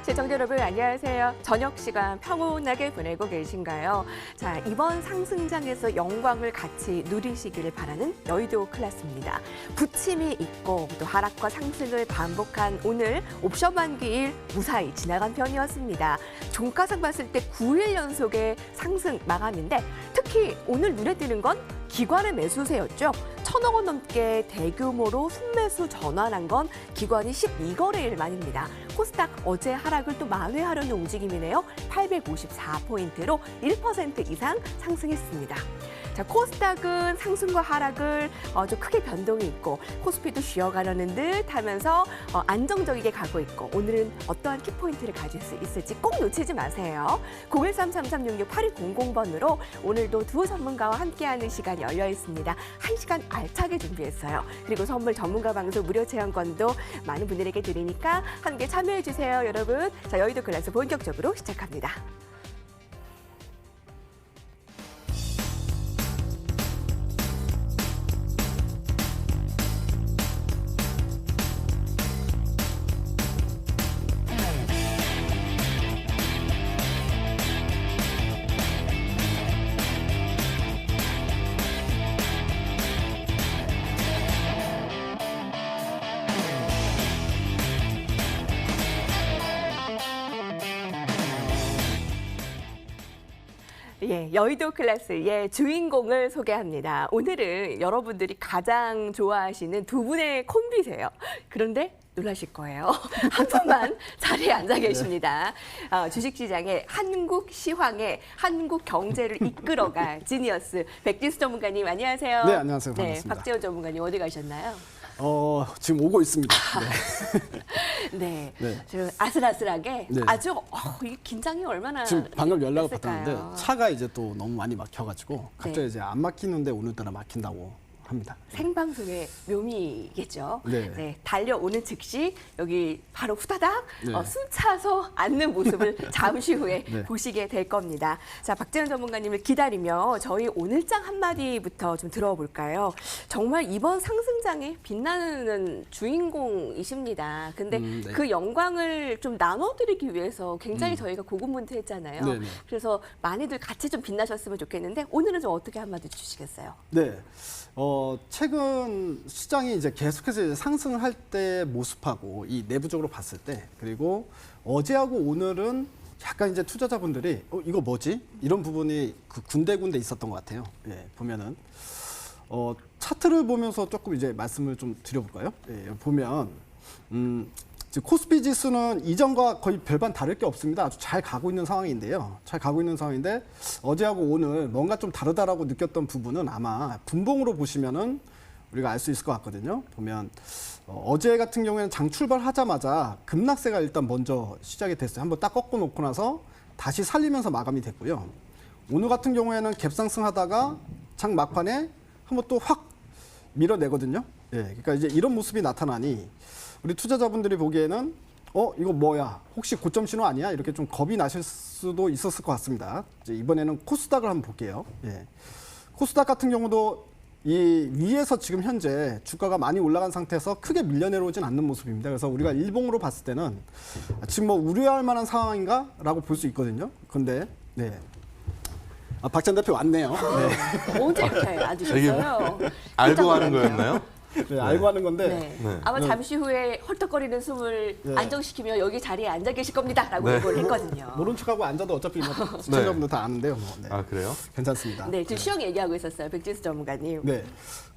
시청자 여러분 안녕하세요. 저녁 시간 평온하게 보내고 계신가요? 자, 이번 상승장에서 영광을 같이 누리시기를 바라는 여의도 클래스입니다. 부침이 있고 또 하락과 상승을 반복한 오늘 옵션 만기일 무사히 지나간 편이었습니다. 종가상 봤을 때 9일 연속의 상승 마감인데 특히 오늘 눈에 띄는 건 기관의 매수세였죠. 1,000억 원 넘게 대규모로 순매수 전환한 건 기관이 12거래일 만입니다. 코스닥 어제 하락을 또 만회하려는 움직임이네요. 854포인트로 1% 이상 상승했습니다. 자, 코스닥은 상승과 하락을 좀 크게 변동이 있고 코스피도 쉬어가려는 듯 하면서 안정적이게 가고 있고 오늘은 어떠한 키포인트를 가질 수 있을지 꼭 놓치지 마세요. 013-3366-8200번으로 오늘도 두 전문가와 함께하는 시간 열려 있습니다. 1시간 알차게 준비했어요. 그리고 선물 전문가 방송 무료 체험권도 많은 분들에게 드리니까 함께 참여해 주세요, 여러분. 자, 여의도 클래스 본격적으로 시작합니다. 예, 여의도 클래스의 주인공을 소개합니다. 오늘은 여러분들이 가장 좋아하시는 두 분의 콤비세요. 그런데 놀라실 거예요. 한 분만 자리에 앉아 계십니다. 주식시장의 한국 시황에 한국 경제를 이끌어갈 지니어스 백지수 전문가님 안녕하세요. 네, 안녕하세요. 반갑습니다. 네, 박재원 전문가님 어디 가셨나요? 지금 오고 있습니다. 네. 네. 저 아슬아슬하게 네. 아주 이 긴장이 얼마나 지금 방금 연락을 됐을까요? 받았는데 차가 이제 또 너무 많이 막혀가지고 갑자기 네. 이제 안 막히는데 오늘따라 막힌다고 합니다. 생방송의 묘미겠죠. 네. 네, 달려오는 즉시 여기 바로 후다닥 네. 숨차서 앉는 모습을 잠시 후에 네. 보시게 될 겁니다. 자, 박재현 전문가님을 기다리며 저희 오늘장 한마디부터 좀 들어볼까요? 정말 이번 상승장에 빛나는 주인공이십니다. 근데 네. 그 영광을 좀 나눠드리기 위해서 굉장히 저희가 고군분투했잖아요. 네네. 그래서 많이들 같이 좀 빛나셨으면 좋겠는데 오늘은 좀 어떻게 한마디 주시겠어요? 네. 최근 시장이 이제 계속해서 이제 상승을 할 때 모습하고 이 내부적으로 봤을 때 그리고 어제하고 오늘은 약간 이제 투자자분들이 이거 뭐지? 이런 부분이 그 군데군데 있었던 것 같아요. 예, 보면은 차트를 보면서 조금 이제 말씀을 좀 드려볼까요? 예, 보면 지금 코스피 지수는 이전과 거의 별반 다를 게 없습니다. 아주 잘 가고 있는 상황인데요. 잘 가고 있는 상황인데 어제하고 오늘 뭔가 좀 다르다라고 느꼈던 부분은 아마 분봉으로 보시면은 우리가 알 수 있을 것 같거든요. 보면 어제 같은 경우에는 장 출발하자마자 급락세가 일단 먼저 시작이 됐어요. 한번 딱 꺾어 놓고 나서 다시 살리면서 마감이 됐고요. 오늘 같은 경우에는 갭상승하다가 장 막판에 한번 또 확 밀어내거든요. 예, 그러니까 이제 이런 모습이 나타나니 우리 투자자분들이 보기에는 이거 뭐야? 혹시 고점 신호 아니야? 이렇게 좀 겁이 나실 수도 있었을 것 같습니다. 이제 이번에는 코스닥을 한번 볼게요. 예. 코스닥 같은 경우도 이 위에서 지금 현재 주가가 많이 올라간 상태에서 크게 밀려 내려오진 않는 모습입니다. 그래서 우리가 일봉으로 봤을 때는 지금 뭐 우려할 만한 상황인가라고 볼 수 있거든요. 그런데 네. 박찬 대표 왔네요. 네. 언제 이렇게 앉으셨어요? 알고 하는 거였나요? 네, 알고 하는 건데 네. 네. 아마 잠시 후에 헐떡거리는 숨을 네. 안정시키며 여기 자리에 앉아 계실 겁니다라고 네. 예고를 했거든요. 모른 척하고 앉아도 어차피 뭐 시청자분들 다 아는데요. 뭐. 네. 아, 그래요? 괜찮습니다. 네, 지금 시황 얘기하고 있었어요, 백지수 전문가님. 네.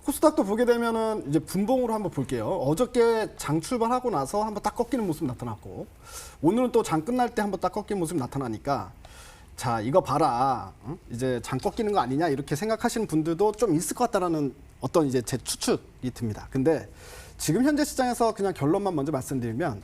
코스닥도 보게 되면은 이제 분봉으로 한번 볼게요. 어저께 장 출발하고 나서 한번 딱 꺾이는 모습 나타났고 오늘은 또 장 끝날 때 한번 딱 꺾이는 모습 나타나니까 자, 이거 봐라. 이제 장 꺾이는 거 아니냐 이렇게 생각하시는 분들도 좀 있을 것 같다라는 어떤 이제 제 추측이 듭니다. 근데 지금 현재 시장에서 그냥 결론만 먼저 말씀드리면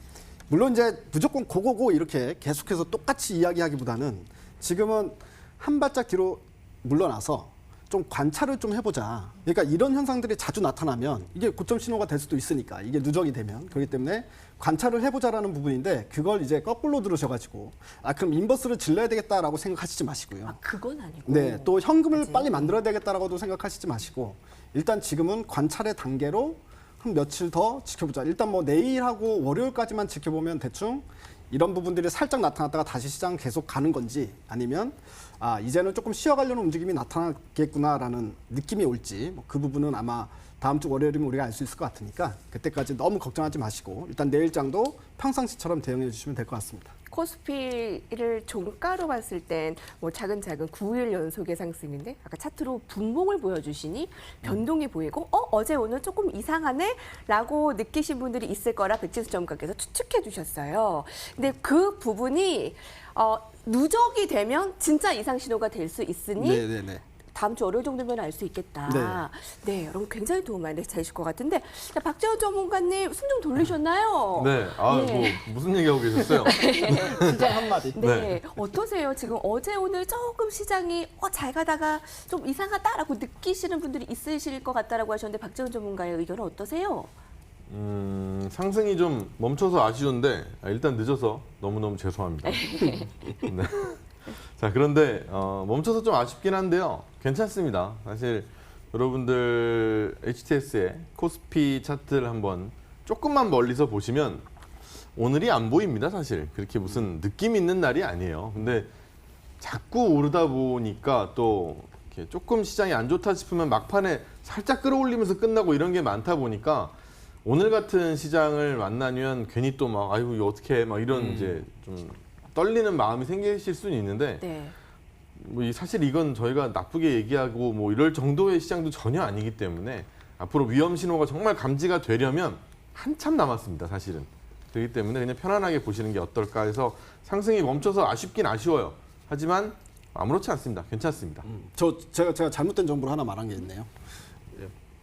물론 이제 무조건 고고고 이렇게 계속해서 똑같이 이야기하기보다는 지금은 한 발짝 뒤로 물러나서 좀 관찰을 좀 해보자. 그러니까 이런 현상들이 자주 나타나면 이게 고점 신호가 될 수도 있으니까 이게 누적이 되면 그렇기 때문에 관찰을 해보자라는 부분인데 그걸 이제 거꾸로 들으셔가지고 그럼 인버스를 질러야 되겠다라고 생각하시지 마시고요. 그건 아니고. 네, 또 현금을 그치? 빨리 만들어야 되겠다라고도 생각하시지 마시고 일단 지금은 관찰의 단계로 한 며칠 더 지켜보자. 일단 뭐 내일하고 월요일까지만 지켜보면 대충 이런 부분들이 살짝 나타났다가 다시 시장 계속 가는 건지 아니면 이제는 조금 쉬어가려는 움직임이 나타나겠구나라는 느낌이 올지 그 부분은 아마 다음 주 월요일이면 우리가 알 수 있을 것 같으니까 그때까지 너무 걱정하지 마시고 일단 내일장도 평상시처럼 대응해 주시면 될 것 같습니다. 코스피를 종가로 봤을 땐 뭐 차근차근 9일 연속의 상승인데 아까 차트로 분봉을 보여주시니 변동이 보이고 어제 오늘 조금 이상하네? 라고 느끼신 분들이 있을 거라 백진수 전문가께서 추측해 주셨어요. 근데 그 부분이 누적이 되면 진짜 이상 신호가 될 수 있으니 네네네. 다음 주 월요일 정도면 알 수 있겠다. 네, 여러분 굉장히 도움 많이 되실 것 같은데 자, 박재원 전문가님 숨 좀 돌리셨나요? 네, 뭐 무슨 얘기하고 계셨어요? 시장 한마디. 네, 어떠세요? 지금 어제 오늘 조금 시장이 잘 가다가 좀 이상하다라고 느끼시는 분들이 있으실 것 같다라고 하셨는데 박재원 전문가의 의견은 어떠세요? 상승이 좀 멈춰서 아쉬운데 일단 늦어서 너무너무 죄송합니다. 네. 자, 그런데 멈춰서 좀 아쉽긴 한데요. 괜찮습니다. 사실 여러분들 HTS의 코스피 차트를 한번 조금만 멀리서 보시면 오늘이 안 보입니다. 사실 그렇게 무슨 느낌 있는 날이 아니에요. 근데 자꾸 오르다 보니까 또 이렇게 조금 시장이 안 좋다 싶으면 막판에 살짝 끌어올리면서 끝나고 이런 게 많다 보니까 오늘 같은 시장을 만나면 괜히 또 막 아이고 이거 어떻게 막 이런 이제 좀 떨리는 마음이 생기실 수는 있는데 네. 뭐 사실 이건 저희가 나쁘게 얘기하고 뭐 이럴 정도의 시장도 전혀 아니기 때문에 앞으로 위험 신호가 정말 감지가 되려면 한참 남았습니다. 사실은. 그렇기 때문에 그냥 편안하게 보시는 게 어떨까 해서 상승이 멈춰서 아쉽긴 아쉬워요. 하지만 아무렇지 않습니다. 괜찮습니다. 제가 잘못된 정보를 하나 말한 게 있네요.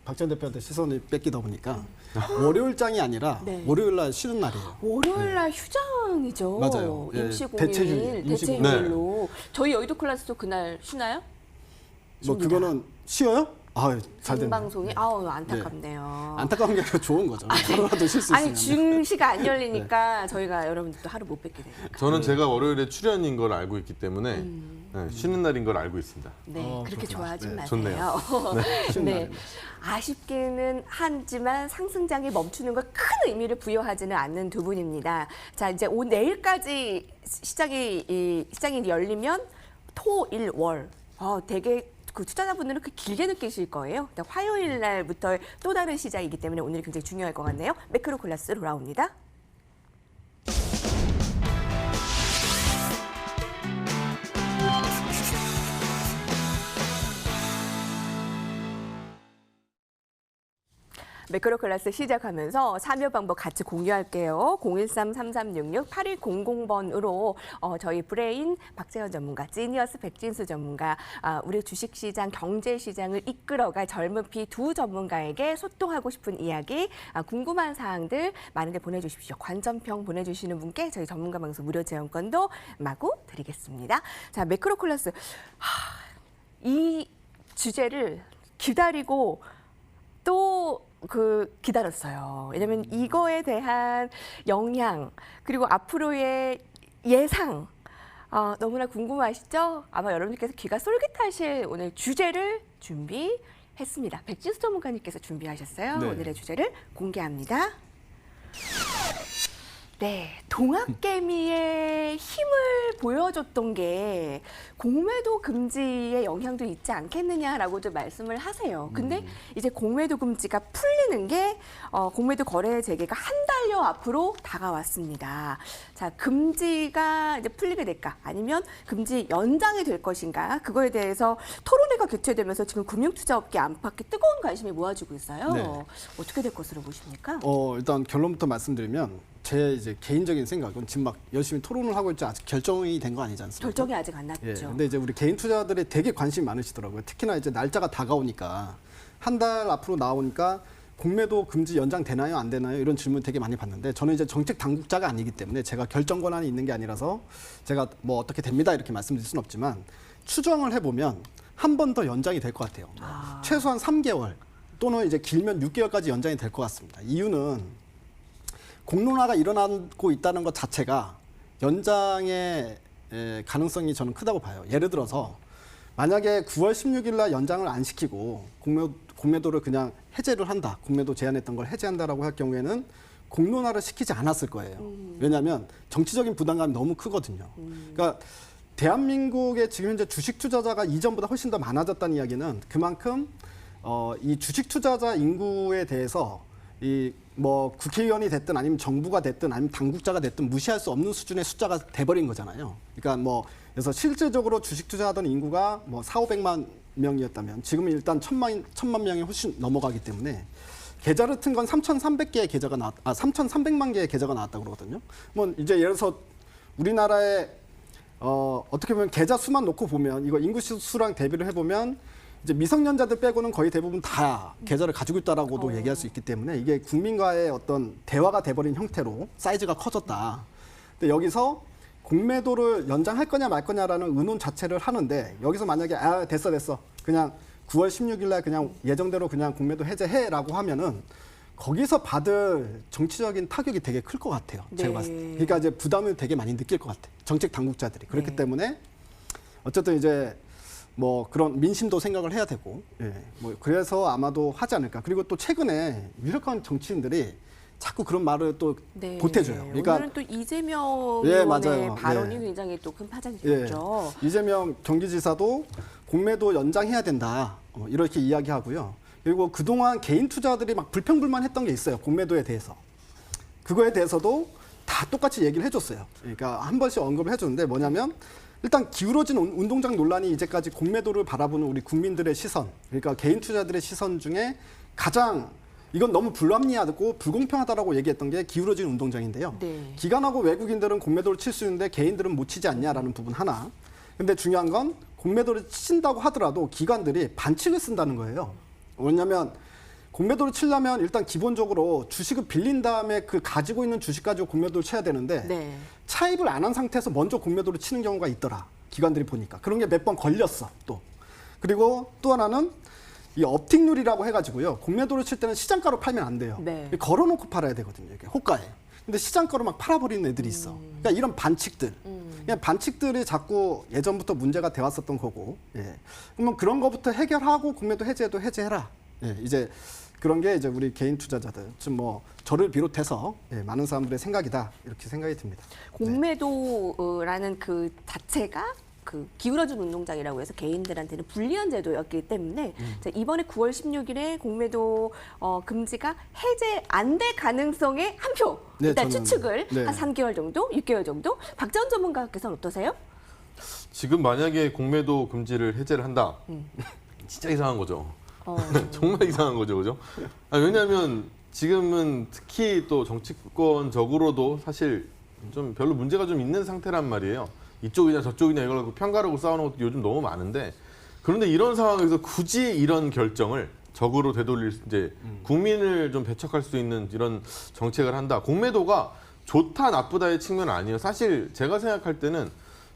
박전 대표한테 시선을 뺏기다 보니까 월요일장이 아니라 네. 월요일 날 쉬는 날이에요. 월요일 날 휴장이죠. 맞아요. 예, 임시공휴일, 대체휴일, 대체휴일로. 저희 여의도 클래스도 그날 쉬나요? 뭐 쉽니다. 그거는 쉬어요? 잘 됐네. 생방송이 안타깝네요. 안타까운 게 아니라 좋은 거죠. 하루라도 쉴 수 있으면. 아니 증시가 안 열리니까 저희가 여러분들도 하루 못 뵙게 되니까. 저는 제가 월요일에 출연인 걸 알고 있기 때문에 네, 쉬는 날인 걸 알고 있습니다. 네, 그렇게 그렇구나. 좋아하지 네, 마세요. 좋네요. 쉬는 네, 날이네. 아쉽기는 하지만 상승장이 멈추는 걸 큰 의미를 부여하지는 않는 두 분입니다. 자, 이제 내일까지 시장이 열리면 토, 일, 월. 되게 그 투자자분들은 그 길게 느끼실 거예요. 화요일 날부터 또 다른 시작이기 때문에 오늘이 굉장히 중요할 것 같네요. 매크로 클래스 돌아옵니다. 매크로 클래스 시작하면서 참여 방법 같이 공유할게요. 013-3366-8100번으로 저희 브레인 박재원 전문가, 지니어스 백진수 전문가, 우리 주식시장, 경제시장을 이끌어갈 젊은 피 두 전문가에게 소통하고 싶은 이야기, 궁금한 사항들 많은데 보내주십시오. 관전평 보내주시는 분께 저희 전문가 방송 무료 체험권도 마구 드리겠습니다. 자, 매크로 클래스. 이 주제를 기다리고 또 기다렸어요. 왜냐면 이거에 대한 영향 그리고 앞으로의 예상 너무나 궁금하시죠? 아마 여러분들께서 귀가 쏠깃하실 오늘 주제를 준비했습니다. 백진수 전문가님께서 준비하셨어요. 네. 오늘의 주제를 공개합니다. 네, 동학개미의 힘을 보여줬던 게 공매도 금지의 영향도 있지 않겠느냐라고도 말씀을 하세요. 근데 이제 공매도 금지가 풀리는 게 공매도 거래 재개가 한 달여 앞으로 다가왔습니다. 자, 금지가 이제 풀리게 될까? 아니면 금지 연장이 될 것인가? 그거에 대해서 토론회가 개최되면서 지금 금융투자업계 안팎에 뜨거운 관심이 모아지고 있어요. 네. 어떻게 될 것으로 보십니까? 일단 결론부터 말씀드리면 제 이제 개인적인 생각은 지금 막 열심히 토론을 하고 있지 아직 결정이 된 거 아니지 않습니까? 결정이 아직 안 났죠. 예. 근데 이제 우리 개인 투자들이 되게 관심이 많으시더라고요. 특히나 이제 날짜가 다가오니까 한 달 앞으로 나오니까 공매도 금지 연장되나요, 안 되나요? 이런 질문 되게 많이 받는데 저는 이제 정책 당국자가 아니기 때문에 제가 결정 권한이 있는 게 아니라서 제가 뭐 어떻게 됩니다 이렇게 말씀드릴 수는 없지만 추정을 해보면 한 번 더 연장이 될 것 같아요. 최소한 3개월 또는 이제 길면 6개월까지 연장이 될 것 같습니다. 이유는 공론화가 일어나고 있다는 것 자체가 연장의 가능성이 저는 크다고 봐요. 예를 들어서 만약에 9월 16일 날 연장을 안 시키고 공매도를 그냥 해제를 한다. 공매도 제한했던 걸 해제한다라고 할 경우에는 공론화를 시키지 않았을 거예요. 왜냐하면 정치적인 부담감이 너무 크거든요. 그러니까 대한민국의 지금 현재 주식 투자자가 이전보다 훨씬 더 많아졌다는 이야기는 그만큼 이 주식 투자자 인구에 대해서 이 뭐 국회의원이 됐든 아니면 정부가 됐든 아니면 당국자가 됐든 무시할 수 없는 수준의 숫자가 돼버린 거잖아요. 그러니까 뭐 그래서 실질적으로 주식 투자하던 인구가 뭐 4,500만 명이었다면 지금은 일단 1,000만 명이 훨씬 넘어가기 때문에 계좌를 튼 건 3,300개의 계좌가 3,300만 개의 계좌가 나왔다고 그러거든요. 뭐 이제 예를 들어서 우리나라의 어떻게 보면 계좌 수만 놓고 보면 이거 인구 수랑 대비를 해보면 이제 미성년자들 빼고는 거의 대부분 다 계좌를 가지고 있다라고도 얘기할 수 있기 때문에 이게 국민과의 어떤 대화가 돼버린 형태로 사이즈가 커졌다. 근데 여기서 공매도를 연장할 거냐 말 거냐라는 의논 자체를 하는데 여기서 만약에 됐어 그냥 9월 16일 날 그냥 예정대로 그냥 공매도 해제해라고 하면은 거기서 받을 정치적인 타격이 되게 클 것 같아요. 제가 봤을 때. 그러니까 이제 부담을 되게 많이 느낄 것 같아요. 정책 당국자들이. 그렇기 때문에 어쨌든 이제 뭐 그런 민심도 생각을 해야 되고, 뭐 그래서 아마도 하지 않을까. 그리고 또 최근에 유력한 정치인들이 자꾸 그런 말을 또 보태줘요. 그러니까 오늘은 또 이재명 예, 의원의 맞아요. 발언이 굉장히 또 큰 파장이 됐죠. 이재명 경기지사도 공매도 연장해야 된다. 이렇게 이야기하고요. 그리고 그동안 개인 투자들이 막 불평불만했던 게 있어요. 공매도에 대해서. 그거에 대해서도 다 똑같이 얘기를 해줬어요. 그러니까 한 번씩 언급을 해줬는데 뭐냐면 일단 기울어진 운동장 논란이 이제까지 공매도를 바라보는 우리 국민들의 시선, 그러니까 개인 투자들의 시선 중에 가장 이건 너무 불합리하고 불공평하다라고 얘기했던 게 기울어진 운동장인데요. 기관하고 외국인들은 공매도를 칠 수 있는데 개인들은 못 치지 않냐라는 부분 하나. 근데 중요한 건 공매도를 친다고 하더라도 기관들이 반칙을 쓴다는 거예요. 왜냐하면 공매도를 치려면 일단 기본적으로 주식을 빌린 다음에 그 가지고 있는 주식 가지고 공매도를 쳐야 되는데 차입을 안 한 상태에서 먼저 공매도를 치는 경우가 있더라. 기관들이 보니까. 그런 게 몇 번 걸렸어. 또. 그리고 또 하나는 이 업틱률이라고 해가지고요. 공매도를 칠 때는 시장가로 팔면 안 돼요. 걸어놓고 팔아야 되거든요. 이렇게 호가에. 근데 시장가로 막 팔아버리는 애들이 있어. 그러니까 이런 반칙들. 그냥 반칙들이 자꾸 예전부터 문제가 돼왔었던 거고. 그러면 그런 거부터 해결하고 공매도 해제도 해제해라. 이제 그런 게 이제 우리 개인 투자자들, 지금 뭐 저를 비롯해서 많은 사람들의 생각이다 이렇게 생각이 듭니다. 공매도라는 그 자체가 그 기울어진 운동장이라고 해서 개인들한테는 불리한 제도였기 때문에 자, 이번에 9월 16일에 공매도 금지가 해제 안 될 가능성의 한 표 일단 추측을 한 3개월 정도, 6개월 정도. 박지원 전문가께서는 어떠세요? 지금 만약에 공매도 금지를 해제를 한다. 진짜 이상한 거죠. 정말 이상한 거죠, 그죠? 왜냐하면 지금은 특히 또 정치권적으로도 사실 좀 별로 문제가 좀 있는 상태란 말이에요. 이쪽이냐 저쪽이냐 이걸 갖고 편가르고 싸우는 것도 요즘 너무 많은데 그런데 이런 상황에서 굳이 이런 결정을 적으로 되돌릴 이제 국민을 좀 배척할 수 있는 이런 정책을 한다. 공매도가 좋다 나쁘다의 측면은 아니에요. 사실 제가 생각할 때는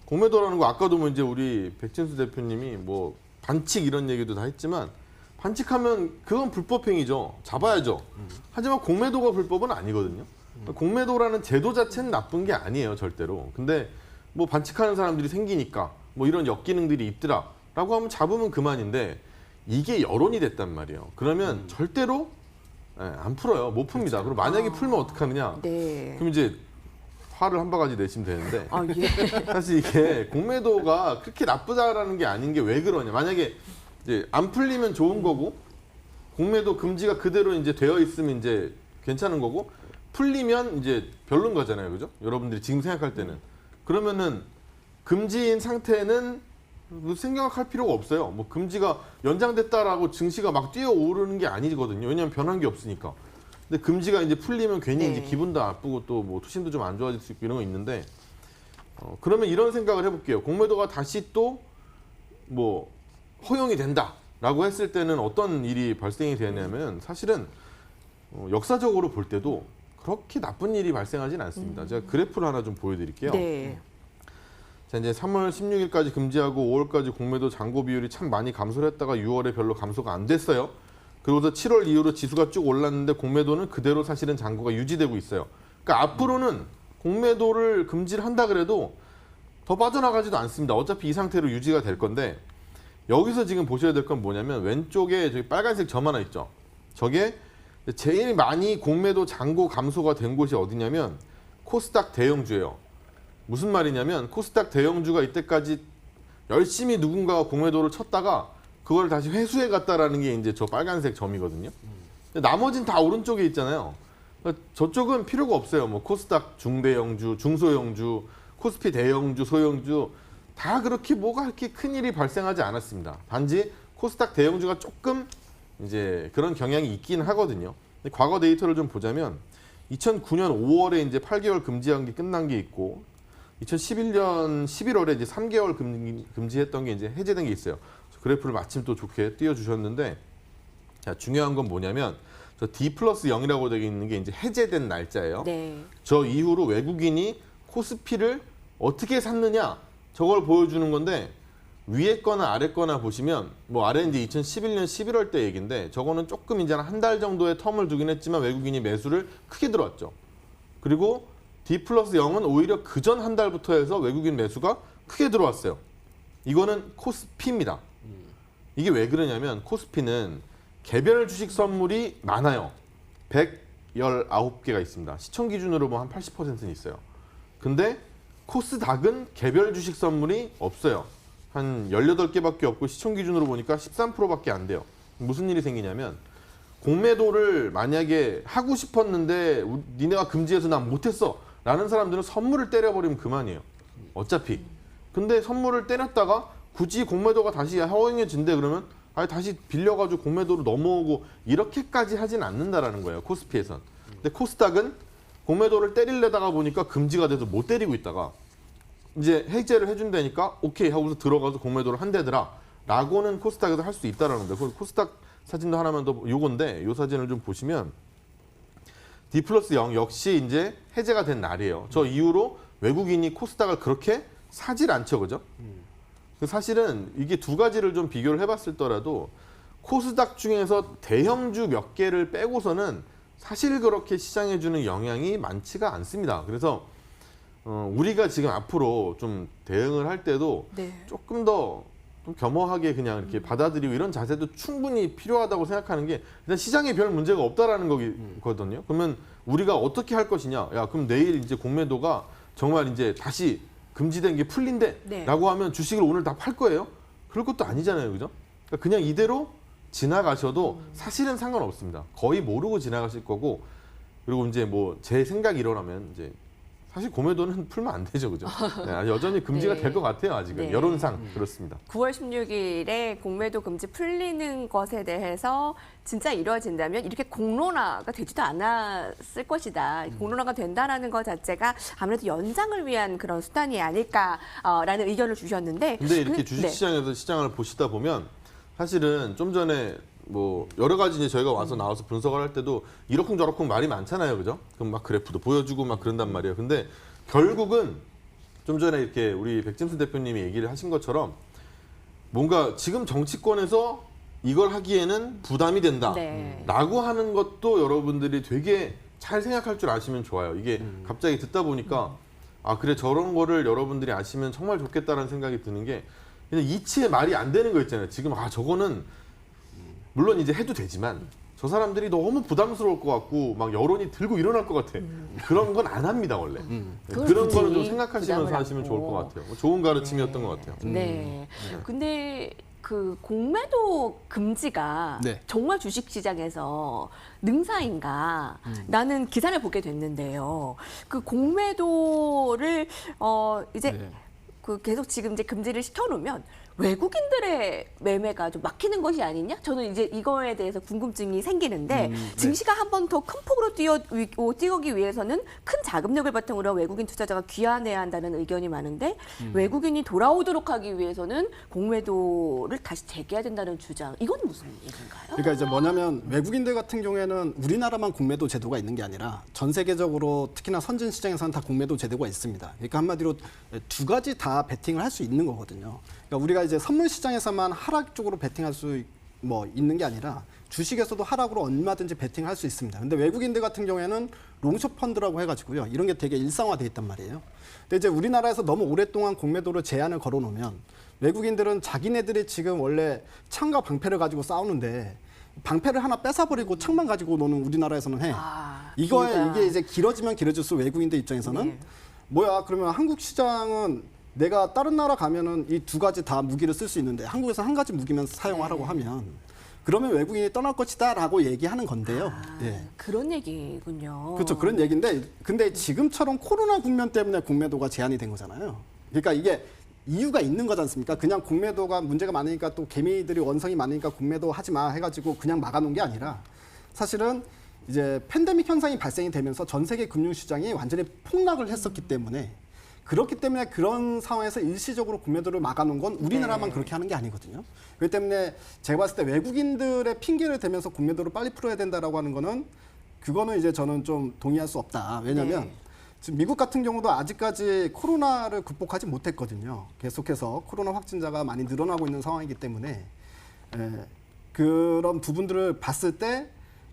공매도라는 거 아까도 뭐 이제 우리 백진수 대표님이 뭐 반칙 이런 얘기도 다 했지만 반칙하면 그건 불법행위죠. 잡아야죠. 하지만 공매도가 불법은 아니거든요. 공매도라는 제도 자체는 나쁜 게 아니에요, 절대로. 근데 뭐 반칙하는 사람들이 생기니까 뭐 이런 역기능들이 있더라라고 하면 잡으면 그만인데 이게 여론이 됐단 말이에요. 그러면 절대로 안 풀어요. 못 풉니다. 그리고 만약에 풀면 어떡하느냐? 그럼 이제 화를 한 바가지 내시면 되는데 사실 이게 공매도가 그렇게 나쁘다라는 게 아닌 게 왜 그러냐? 만약에 이제 안 풀리면 좋은 거고 공매도 금지가 그대로 이제 되어 있으면 이제 괜찮은 거고 풀리면 이제 별론 거잖아요, 그죠? 여러분들이 지금 생각할 때는 그러면은 금지인 상태는 생각할 필요가 없어요. 뭐 금지가 연장됐다라고 증시가 막 뛰어오르는 게 아니거든요. 왜냐하면 변한 게 없으니까. 근데 금지가 이제 풀리면 괜히 이제 기분도 나쁘고 또 뭐 투심도 좀 안 좋아질 수 있고 이런 거 있는데 그러면 이런 생각을 해볼게요. 공매도가 다시 또 뭐 허용이 된다라고 했을 때는 어떤 일이 발생이 되냐면 사실은 역사적으로 볼 때도 그렇게 나쁜 일이 발생하진 않습니다. 제가 그래프를 하나 좀 보여드릴게요. 자, 이제 3월 16일까지 금지하고 5월까지 공매도 잔고 비율이 참 많이 감소를 했다가 6월에 별로 감소가 안 됐어요. 그리고서 7월 이후로 지수가 쭉 올랐는데 공매도는 그대로 사실은 잔고가 유지되고 있어요. 그러니까 앞으로는 공매도를 금지를 한다 그래도 더 빠져나가지도 않습니다. 어차피 이 상태로 유지가 될 건데 여기서 지금 보셔야 될 건 뭐냐면 왼쪽에 저기 빨간색 점 하나 있죠. 저게 제일 많이 공매도 잔고 감소가 된 곳이 어디냐면 코스닥 대형주예요. 무슨 말이냐면 코스닥 대형주가 이때까지 열심히 누군가가 공매도를 쳤다가 그걸 다시 회수해 갔다라는 게 이제 저 빨간색 점이거든요. 나머지는 다 오른쪽에 있잖아요. 저쪽은 필요가 없어요. 뭐 코스닥 중대형주, 중소형주, 코스피 대형주, 소형주 다 그렇게 뭐가 이렇게 큰 일이 발생하지 않았습니다. 단지 코스닥 대형주가 조금 이제 그런 경향이 있긴 하거든요. 근데 과거 데이터를 좀 보자면 2009년 5월에 이제 8개월 금지한 게 끝난 게 있고 2011년 11월에 이제 3개월 금지했던 게 이제 해제된 게 있어요. 그래프를 마침 또 좋게 띄워주셨는데 자, 중요한 건 뭐냐면 저 D+0이라고 되어 있는 게 이제 해제된 날짜예요. 네. 저 이후로 외국인이 코스피를 어떻게 샀느냐 저걸 보여주는 건데 위에 거나 아래 거나 보시면 뭐 아래는 이제 2011년 11월 때 얘기인데 저거는 조금 이제 한 달 정도의 텀을 두긴 했지만 외국인이 매수를 크게 들어왔죠. 그리고 D+0은 오히려 그 전 한 달부터 해서 외국인 매수가 크게 들어왔어요. 이거는 코스피입니다. 이게 왜 그러냐면 코스피는 개별 주식 선물이 많아요. 119개가 있습니다. 시청 기준으로 보면 한 80%는 있어요. 근데 코스닥은 개별 주식 선물이 없어요. 한 18개밖에 없고 시청 기준으로 보니까 13%밖에 안 돼요. 무슨 일이 생기냐면 공매도를 만약에 하고 싶었는데 니네가 금지해서 난 못했어 라는 사람들은 선물을 때려버리면 그만이에요. 어차피. 근데 선물을 때렸다가 굳이 공매도가 다시 허용해진대 그러면 아예 다시 빌려가지고 공매도로 넘어오고 이렇게까지 하진 않는다라는 거예요. 코스피에선. 근데 코스닥은 공매도를 때리려다가 보니까 금지가 돼서 못 때리고 있다가 이제 해제를 해준다니까 오케이 하고서 들어가서 공매도를 한대더라 라고는 코스닥에서 할 수 있다라는 거예요. 그리고 코스닥 사진도 하나만 더 요건데 이 사진을 좀 보시면 D+0 역시 이제 해제가 된 날이에요. 저 이후로 외국인이 코스닥을 그렇게 사질 않죠, 그죠? 사실은 이게 두 가지를 좀 비교를 해봤을더라도 코스닥 중에서 대형주 몇 개를 빼고서는 사실 그렇게 시장에 주는 영향이 많지가 않습니다. 그래서 우리가 지금 앞으로 좀 대응을 할 때도 네. 조금 더 좀 겸허하게 그냥 이렇게 받아들이고 이런 자세도 충분히 필요하다고 생각하는 게 일단 시장에 별 문제가 없다라는 거거든요. 그러면 우리가 어떻게 할 것이냐? 야, 그럼 내일 이제 공매도가 정말 이제 다시 금지된 게 풀린대 네. 라고 하면 주식을 오늘 다 팔 거예요? 그럴 것도 아니잖아요. 그죠? 그러니까 그냥 이대로 지나가셔도 사실은 상관없습니다. 거의 모르고 지나가실 거고 그리고 이제 뭐 제 생각이 이러라면 이제 사실 공매도는 풀면 안 되죠. 그죠? 네, 여전히 금지가 네. 될 것 같아요. 아직은. 네. 여론상 그렇습니다. 9월 16일에 공매도 금지 풀리는 것에 대해서 진짜 이루어진다면 이렇게 공론화가 되지도 않았을 것이다. 공론화가 된다라는 것 자체가 아무래도 연장을 위한 그런 수단이 아닐까라는 의견을 주셨는데. 근데 이렇게 네. 주식시장에서 시장을 보시다 보면 사실은 좀 전에 뭐 여러 가지 이제 저희가 와서 나와서 분석을 할 때도 이러쿵저러쿵 말이 많잖아요, 그죠? 그럼 막 그래프도 보여주고 막 그런단 말이에요. 근데 결국은 좀 전에 이렇게 우리 백진수 대표님이 얘기를 하신 것처럼 뭔가 지금 정치권에서 이걸 하기에는 부담이 된다라고 네. 하는 것도 여러분들이 되게 잘 생각할 줄 아시면 좋아요. 이게 갑자기 듣다 보니까 아 그래 저런 거를 여러분들이 아시면 정말 좋겠다라는 생각이 드는 게 그냥 이치에 말이 안 되는 거 있잖아요. 지금 아 저거는 물론 이제 해도 되지만 저 사람들이 너무 부담스러울 것 같고 막 여론이 들고 일어날 것 같아. 그런 건 안 합니다 원래. 그걸 그런 굳이 거는 좀 생각하시면서 부담을 하시면 좋을 것 안고. 같아요. 좋은 가르침이었던 것 같아요. 네. 근데 그 공매도 금지가 네. 정말 주식시장에서 능사인가? 나는 기사를 보게 됐는데요. 그 공매도를 이제 네. 그 계속 지금 이제 금지를 시켜놓으면 외국인들의 매매가 좀 막히는 것이 아니냐? 저는 이제 이거에 대해서 궁금증이 생기는데 네. 증시가 한 번 더 큰 폭으로 뛰어기 위해서는 큰 자금력을 바탕으로 외국인 투자자가 귀환해야 한다는 의견이 많은데 외국인이 돌아오도록 하기 위해서는 공매도를 다시 재개해야 된다는 주장. 이건 무슨 얘기인가요? 그러니까 이제 뭐냐면 외국인들 같은 경우에는 우리나라만 공매도 제도가 있는 게 아니라 전 세계적으로 특히나 선진 시장에서는 다 공매도 제도가 있습니다. 그러니까 한마디로 두 가지 다 베팅을 할 수 있는 거거든요. 그러니까 우리가 이제 선물 시장에서만 하락 쪽으로 베팅할 수 있는 게 아니라 주식에서도 하락으로 얼마든지 베팅할 수 있습니다. 근데 외국인들 같은 경우에는 롱숏 펀드라고 해가지고요. 이런 게 되게 일상화돼 있단 말이에요. 근데 이제 우리나라에서 너무 오랫동안 공매도를 제한을 걸어놓으면 외국인들은 자기네들이 지금 원래 창과 방패를 가지고 싸우는데 방패를 하나 뺏어버리고 창만 가지고 노는 우리나라에서는 해. 비유가. 이게 이제 길어지면 길어질수록 외국인들 입장에서는 네. 뭐야 그러면 한국 시장은 내가 다른 나라 가면은 이 두 가지 다 무기를 쓸 수 있는데 한국에서 한 가지 무기만 사용하라고 하면 그러면 외국인이 떠날 것이다라고 얘기하는 건데요. 예. 그런 얘기군요. 그렇죠. 그런 얘기인데 근데 지금처럼 코로나 국면 때문에 공매도가 제한이 된 거잖아요. 그러니까 이게 이유가 있는 거지 않습니까? 그냥 공매도가 문제가 많으니까 또 개미들이 원성이 많으니까 공매도 하지 마 해가지고 그냥 막아놓은 게 아니라 사실은 이제 팬데믹 현상이 발생이 되면서 전 세계 금융시장이 완전히 폭락을 했었기 때문에 그렇기 때문에 그런 상황에서 일시적으로 공매도를 막아놓은 건 우리나라만 그렇게 하는 게 아니거든요. 그렇기 때문에 제가 봤을 때 외국인들의 핑계를 대면서 공매도를 빨리 풀어야 된다라고 하는 거는 그거는 이제 저는 좀 동의할 수 없다. 왜냐하면 지금 미국 같은 경우도 아직까지 코로나를 극복하지 못했거든요. 계속해서 코로나 확진자가 많이 늘어나고 있는 상황이기 때문에 그런 부분들을 봤을 때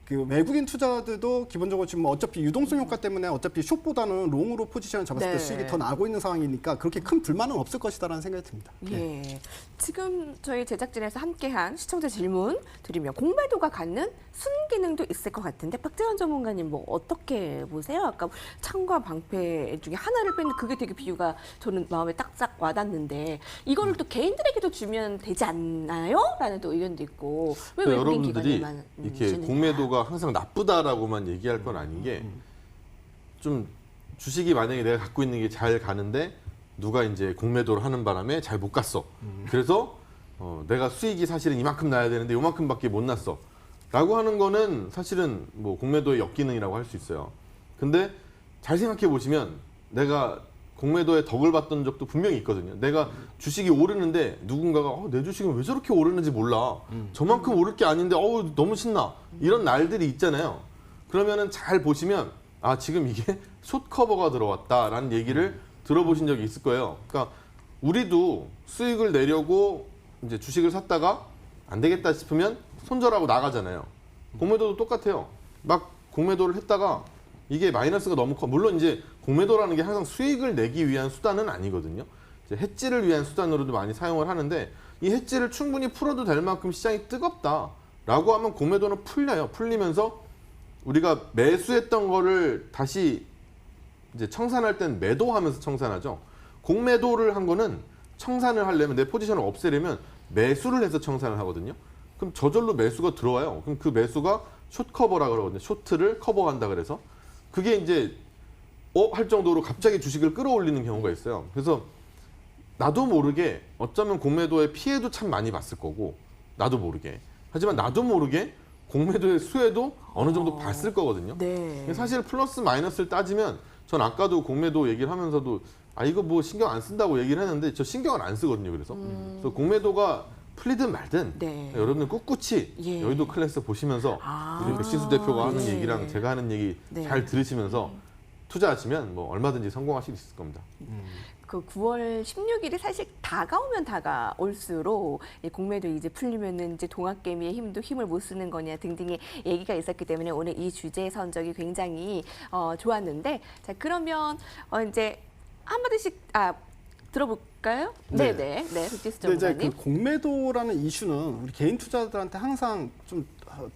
그 외국인 투자들도 기본적으로 지금 어차피 유동성 효과 때문에 어차피 숏보다는 롱으로 포지션을 잡았을 때 수익이 더 나고 있는 상황이니까 그렇게 큰 불만은 없을 것이다라는 생각이 듭니다. 예. 지금 저희 제작진에서 함께한 시청자 질문 드리면 공매도가 갖는 순기능도 있을 것 같은데 박재원 전문가님 뭐 어떻게 보세요? 아까 창과 방패 중에 하나를 뺀 그게 되게 비유가 저는 마음에 딱딱 와닿는데 이거를 또 개인들에게도 주면 되지 않나요? 라는 또 의견도 있고 왜 외국인 여러분들이 기관에만 이렇게 주느냐. 공매도가 항상 나쁘다라고만 얘기할 건 아닌 게 좀 주식이 만약에 내가 갖고 있는 게 잘 가는데 누가 이제 공매도를 하는 바람에 잘 못 갔어. 그래서 내가 수익이 사실은 이만큼 나야 되는데 요만큼밖에 못 났어. 라고 하는 거는 사실은 뭐 공매도의 역기능이라고 할 수 있어요. 근데 잘 생각해 보시면 내가 공매도에 덕을 봤던 적도 분명히 있거든요. 내가 주식이 오르는데 누군가가 내 주식은 왜 저렇게 오르는지 몰라. 저만큼 오를 게 아닌데 너무 신나. 이런 날들이 있잖아요. 그러면은 잘 보시면 지금 이게 숏 커버가 들어왔다라는 얘기를 들어보신 적이 있을 거예요. 그러니까 우리도 수익을 내려고 이제 주식을 샀다가 안 되겠다 싶으면 손절하고 나가잖아요. 공매도도 똑같아요. 막 공매도를 했다가 이게 마이너스가 너무 커. 물론 이제 공매도라는 게 항상 수익을 내기 위한 수단은 아니거든요. 이제 해지를 위한 수단으로도 많이 사용을 하는데 이 해지를 충분히 풀어도 될 만큼 시장이 뜨겁다라고 하면 공매도는 풀려요. 풀리면서 우리가 매수했던 거를 다시 이제 청산할 땐 매도하면서 청산하죠. 공매도를 한 거는 청산을 하려면 내 포지션을 없애려면 매수를 해서 청산을 하거든요. 그럼 저절로 매수가 들어와요. 그럼 그 매수가 숏 커버라 그러거든요. 숏을 커버한다 그래서 그게 이제 할 정도로 갑자기 주식을 끌어올리는 경우가 있어요. 그래서 나도 모르게 어쩌면 공매도의 피해도 참 많이 봤을 거고 나도 모르게 하지만 나도 모르게 공매도의 수혜도 어느 정도 봤을 거거든요. 네. 사실 플러스 마이너스를 따지면 전 아까도 공매도 얘기를 하면서도 이거 뭐 신경 안 쓴다고 얘기를 했는데 저 신경을 안 쓰거든요. 그래서 공매도가 풀리든 말든 여러분들 꿋꿋이 여의도 클래스 보시면서 우리 백지수 대표가 하는 얘기랑 제가 하는 얘기 잘 들으시면서 투자하시면 뭐 얼마든지 성공하실 수 있을 겁니다. 그 9월 16일이 사실 다가오면 다가올수록 이 공매도 이제 풀리면은 이제 동학개미의 힘을 못 쓰는 거냐 등등의 얘기가 있었기 때문에 오늘 이 주제 선정이 굉장히 좋았는데 자 그러면 이제 한마디씩 들어볼까요? 네네 백지수 근데 이제 전문가님. 그 공매도라는 이슈는 우리 개인 투자자들한테 항상 좀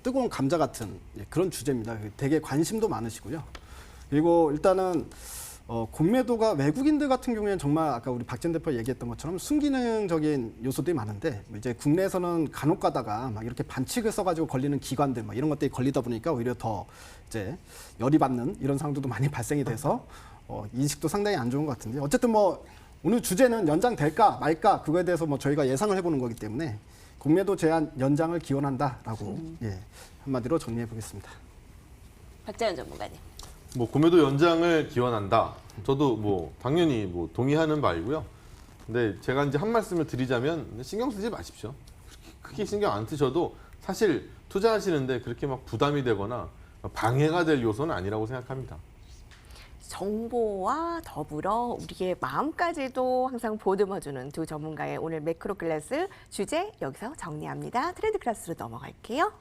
뜨거운 감자 같은 그런 주제입니다. 되게 관심도 많으시고요. 그리고 일단은 공매도가 외국인들 같은 경우에는 정말 아까 우리 박전 대표 얘기했던 것처럼 순기능적인 요소들이 많은데 이제 국내에서는 간혹 가다가 막 이렇게 반칙을 써가지고 걸리는 기관들 막 이런 것들이 걸리다 보니까 오히려 더 이제 열이 받는 이런 상황도 많이 발생이 돼서 인식도 상당히 안 좋은 것 같은데 어쨌든 뭐 오늘 주제는 연장될까 말까 그거에 대해서 뭐 저희가 예상을 해보는 거기 때문에 공매도 제한 연장을 기원한다라고 한마디로 정리해 보겠습니다. 박재현 전문가님. 뭐 공매도 연장을 기원한다. 저도 뭐 당연히 뭐 동의하는 바이고요. 근데 제가 이제 한 말씀을 드리자면 신경 쓰지 마십시오. 크게 신경 안 쓰셔도 사실 투자하시는데 그렇게 막 부담이 되거나 방해가 될 요소는 아니라고 생각합니다. 정보와 더불어 우리의 마음까지도 항상 보듬어주는 두 전문가의 오늘 매크로 클래스 주제 여기서 정리합니다. 트렌드 클래스로 넘어갈게요.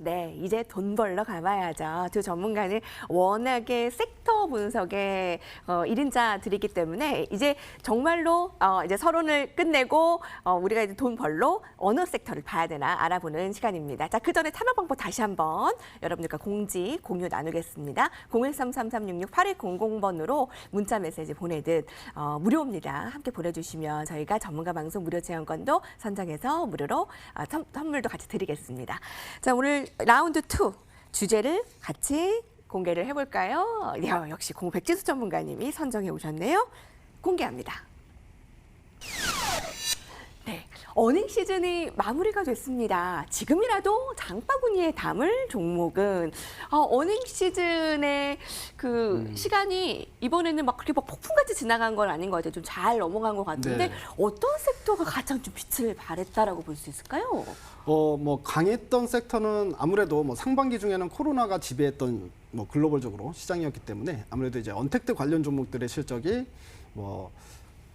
네, 이제 돈 벌러 가봐야죠. 두 전문가는 워낙에 섹터 분석의 1인자들이기 때문에 이제 정말로 이제 서론을 끝내고 우리가 이제 돈 벌러 어느 섹터를 봐야 되나 알아보는 시간입니다. 자, 그 전에 참여 방법 다시 한번 여러분들과 공지 공유 나누겠습니다. 013-366-8100번으로 문자 메시지 보내듯 무료입니다. 함께 보내주시면 저희가 전문가 방송 무료 체험권도 선정해서 무료로 선물도 같이 드리겠습니다. 자, 오늘 라운드 2 주제를 같이 공개를 해볼까요? 역시 백지수 전문가님이 선정해 오셨네요. 공개합니다. 네, 어닝 시즌이 마무리가 됐습니다. 지금이라도 장바구니에 담을 종목은 어닝 시즌의 그 시간이 이번에는 막 그렇게 막 폭풍같이 지나간 건 아닌 것 같아요. 좀 잘 넘어간 것 같은데 네. 어떤 섹터가 가장 좀 빛을 발했다라고 볼 수 있을까요? 뭐 강했던 섹터는 아무래도 뭐 상반기 중에는 코로나가 지배했던 뭐 글로벌적으로 시장이었기 때문에 아무래도 이제 언택트 관련 종목들의 실적이 뭐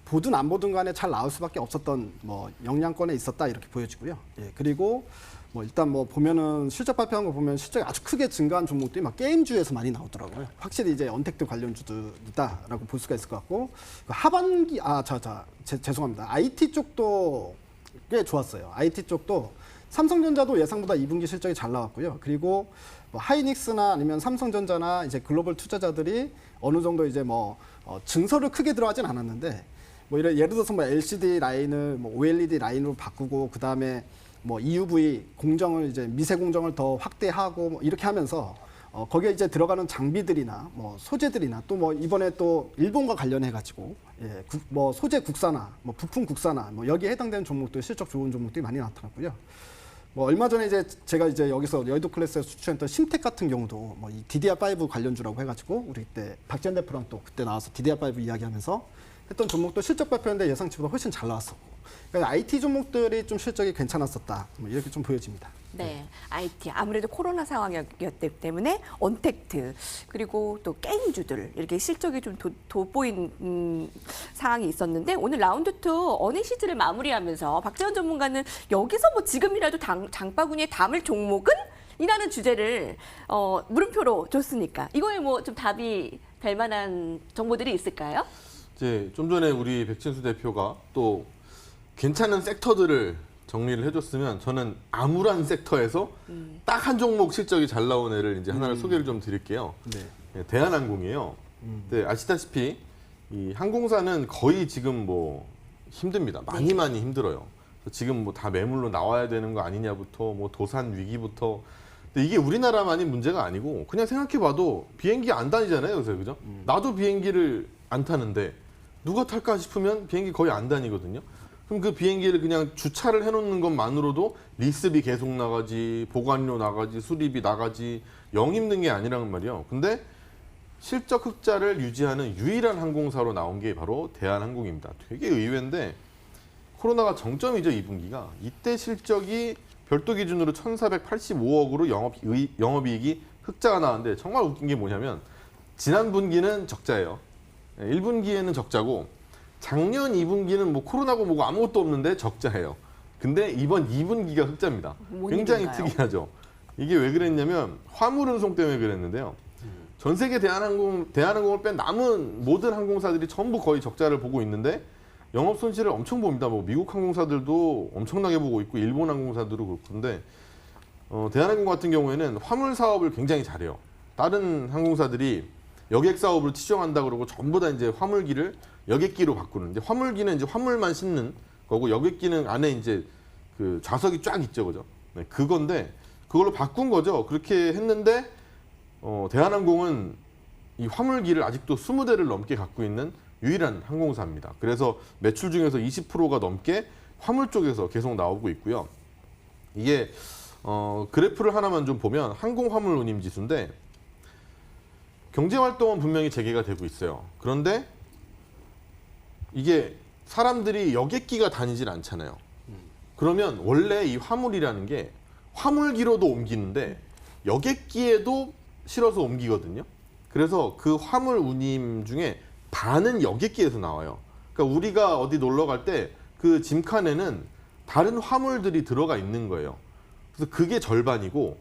보든 안 보든 간에 잘 나올 수밖에 없었던 뭐 영향권에 있었다 이렇게 보여지고요. 예, 그리고 뭐 일단 뭐 보면은 실적 발표한 거 보면 실적이 아주 크게 증가한 종목들이 막 게임주에서 많이 나오더라고요. 확실히 이제 언택트 관련주들이다라고 볼 수가 있을 것 같고 하반기 죄송합니다. IT 쪽도 꽤 좋았어요. IT 쪽도 삼성전자도 예상보다 2분기 실적이 잘 나왔고요. 그리고 뭐 하이닉스나 아니면 삼성전자나 이제 글로벌 투자자들이 어느 정도 이제 뭐 증설을 크게 들어가진 않았는데 뭐 예를 들어서 뭐 LCD 라인을 뭐 OLED 라인으로 바꾸고 그 다음에 뭐 EUV 공정을 이제 미세 공정을 더 확대하고 뭐 이렇게 하면서 거기에 이제 들어가는 장비들이나 뭐 소재들이나 또 뭐 이번에 또 일본과 관련해 가지고 뭐 소재 국산화, 뭐 부품 국산화 뭐 여기에 해당되는 종목들 실적 좋은 종목들이 많이 나타났고요. 뭐 얼마 전에 이제 제가 이제 여기서 여의도 클래스에서 추천했던 심텍 같은 경우도 뭐 이 DDR5 관련주라고 해가지고 우리 그때 박지현 대표랑 또 그때 나와서 DDR5 이야기하면서 했던 종목도 실적 발표했는데 예상치보다 훨씬 잘 나왔었고, 그러니까 IT 종목들이 좀 실적이 괜찮았었다 뭐 이렇게 좀 보여집니다. 네, IT 아무래도 코로나 상황이었기 때문에 언택트 그리고 또 게임주들 이렇게 실적이 좀 돋보인 상황이 있었는데 오늘 라운드 2 어닝 시즌을 마무리하면서 박재원 전문가는 여기서 뭐 지금이라도 장바구니에 담을 종목은 이라는 주제를 물음표로 줬으니까 이거에 뭐 좀 답이 될 만한 정보들이 있을까요? 이제 좀 전에 우리 백진수 대표가 또 괜찮은 섹터들을 정리를 해줬으면 저는 암울한 섹터에서 딱 한 종목 실적이 잘 나온 애를 이제 하나를 소개를 좀 드릴게요. 네. 네, 대한항공이에요. 네, 아시다시피 이 항공사는 거의 지금 뭐 힘듭니다. 많이 힘들어요. 지금 뭐 다 매물로 나와야 되는 거 아니냐부터 뭐 도산 위기부터. 근데 이게 우리나라만이 문제가 아니고 그냥 생각해봐도 비행기 안 다니잖아요, 요새 그죠? 나도 비행기를 안 타는데 누가 탈까 싶으면 비행기 거의 안 다니거든요. 그럼 그 비행기를 그냥 주차를 해놓는 것만으로도 리스비 계속 나가지, 보관료 나가지, 수리비 나가지 영 힘든 게 아니란 말이에요. 근데 실적 흑자를 유지하는 유일한 항공사로 나온 게 바로 대한항공입니다. 되게 의외인데 코로나가 정점이죠, 2분기가. 이때 실적이 별도 기준으로 1,485억으로 영업이익이 흑자가 나왔는데 정말 웃긴 게 뭐냐면 지난 분기는 적자예요. 1분기에는 적자고 작년 2분기는 뭐 코로나고 뭐고 아무것도 없는데 적자예요. 근데 이번 2분기가 흑자입니다. 굉장히 일인가요? 특이하죠. 이게 왜 그랬냐면 화물 운송 때문에 그랬는데요. 전 세계 대한항공을 뺀 남은 모든 항공사들이 전부 거의 적자를 보고 있는데 영업 손실을 엄청 봅니다. 뭐 미국 항공사들도 엄청나게 보고 있고 일본 항공사들도 그렇던데 대한항공 같은 경우에는 화물 사업을 굉장히 잘해요. 다른 항공사들이 여객 사업을 치중한다 그러고 전부 다 이제 화물기를 여객기로 바꾸는데 화물기는 이제 화물만 싣는 거고 여객기는 안에 이제 그 좌석이 쫙 있죠, 그죠? 네, 그건데 그걸로 바꾼 거죠. 그렇게 했는데 대한항공은 이 화물기를 아직도 20대를 넘게 갖고 있는 유일한 항공사입니다. 그래서 매출 중에서 20%가 넘게 화물 쪽에서 계속 나오고 있고요. 이게 그래프를 하나만 좀 보면 항공화물 운임 지수인데 경제활동은 분명히 재개가 되고 있어요. 그런데 이게 사람들이 여객기가 다니질 않잖아요. 그러면 원래 이 화물이라는 게 화물기로도 옮기는데 여객기에도 실어서 옮기거든요. 그래서 그 화물 운임 중에 반은 여객기에서 나와요. 그러니까 우리가 어디 놀러 갈 때 그 짐칸에는 다른 화물들이 들어가 있는 거예요. 그래서 그게 절반이고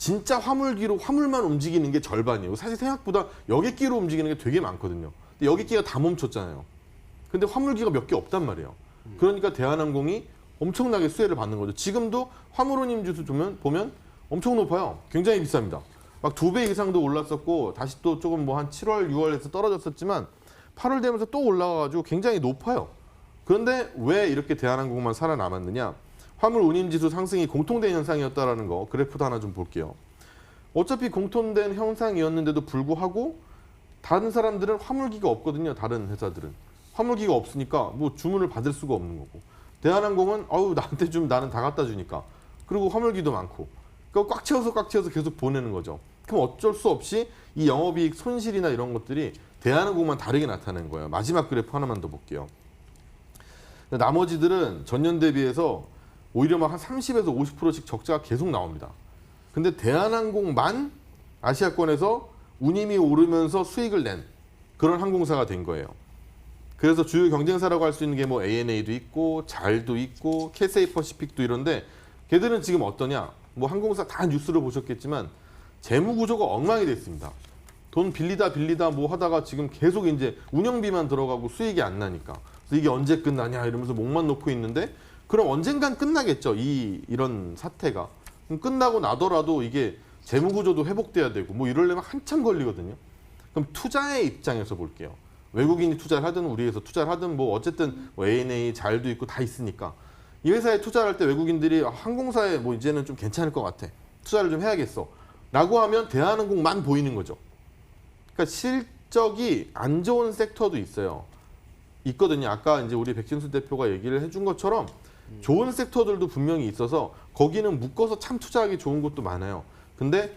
진짜 화물기로 화물만 움직이는 게 절반이에요. 사실 생각보다 여객기로 움직이는 게 되게 많거든요. 근데 여객기가 다 멈췄잖아요. 근데 화물기가 몇 개 없단 말이에요. 그러니까 대한항공이 엄청나게 수혜를 받는 거죠. 지금도 화물 운임 지수 보면 엄청 높아요. 굉장히 비쌉니다. 막 2배 이상도 올랐었고 다시 또 조금 뭐 한 7월, 6월에서 떨어졌었지만 8월 되면서 또 올라가가지고 굉장히 높아요. 그런데 왜 이렇게 대한항공만 살아남았느냐? 화물 운임 지수 상승이 공통된 현상이었다라는 거 그래프도 하나 좀 볼게요. 어차피 공통된 현상이었는데도 불구하고 다른 사람들은 화물기가 없거든요. 다른 회사들은 화물기가 없으니까 뭐 주문을 받을 수가 없는 거고 대한항공은 나한테 좀 나는 다 갖다 주니까 그리고 화물기도 많고 그러니까 꽉 채워서 계속 보내는 거죠. 그럼 어쩔 수 없이 이 영업이익 손실이나 이런 것들이 대한항공만 다르게 나타나는 거예요. 마지막 그래프 하나만 더 볼게요. 나머지들은 전년 대비해서 오히려 막 한 30에서 50%씩 적자가 계속 나옵니다. 근데 대한항공만 아시아권에서 운임이 오르면서 수익을 낸 그런 항공사가 된 거예요. 그래서 주요 경쟁사라고 할 수 있는 게 뭐 ANA도 있고 잘도 있고 캐세이 퍼시픽도 이런데 걔들은 지금 어떠냐? 뭐 항공사 다 뉴스를 보셨겠지만 재무 구조가 엉망이 됐습니다. 돈 빌리다 뭐 하다가 지금 계속 이제 운영비만 들어가고 수익이 안 나니까. 그래서 이게 언제 끝나냐 이러면서 목만 놓고 있는데 그럼 언젠간 끝나겠죠. 이런 사태가. 그럼 끝나고 나더라도 이게 재무 구조도 회복돼야 되고 뭐 이러려면 한참 걸리거든요. 그럼 투자의 입장에서 볼게요. 외국인이 투자를 하든 우리에서 투자를 하든 뭐 어쨌든 뭐 ANA 잘도 있고 다 있으니까 이 회사에 투자를 할 때 외국인들이 항공사에 뭐 이제는 좀 괜찮을 것 같아. 투자를 좀 해야겠어. 라고 하면 대한항공만 보이는 거죠. 그러니까 실적이 안 좋은 섹터도 있거든요. 아까 이제 우리 백진수 대표가 얘기를 해준 것처럼 좋은 섹터들도 분명히 있어서 거기는 묶어서 참 투자하기 좋은 곳도 많아요. 근데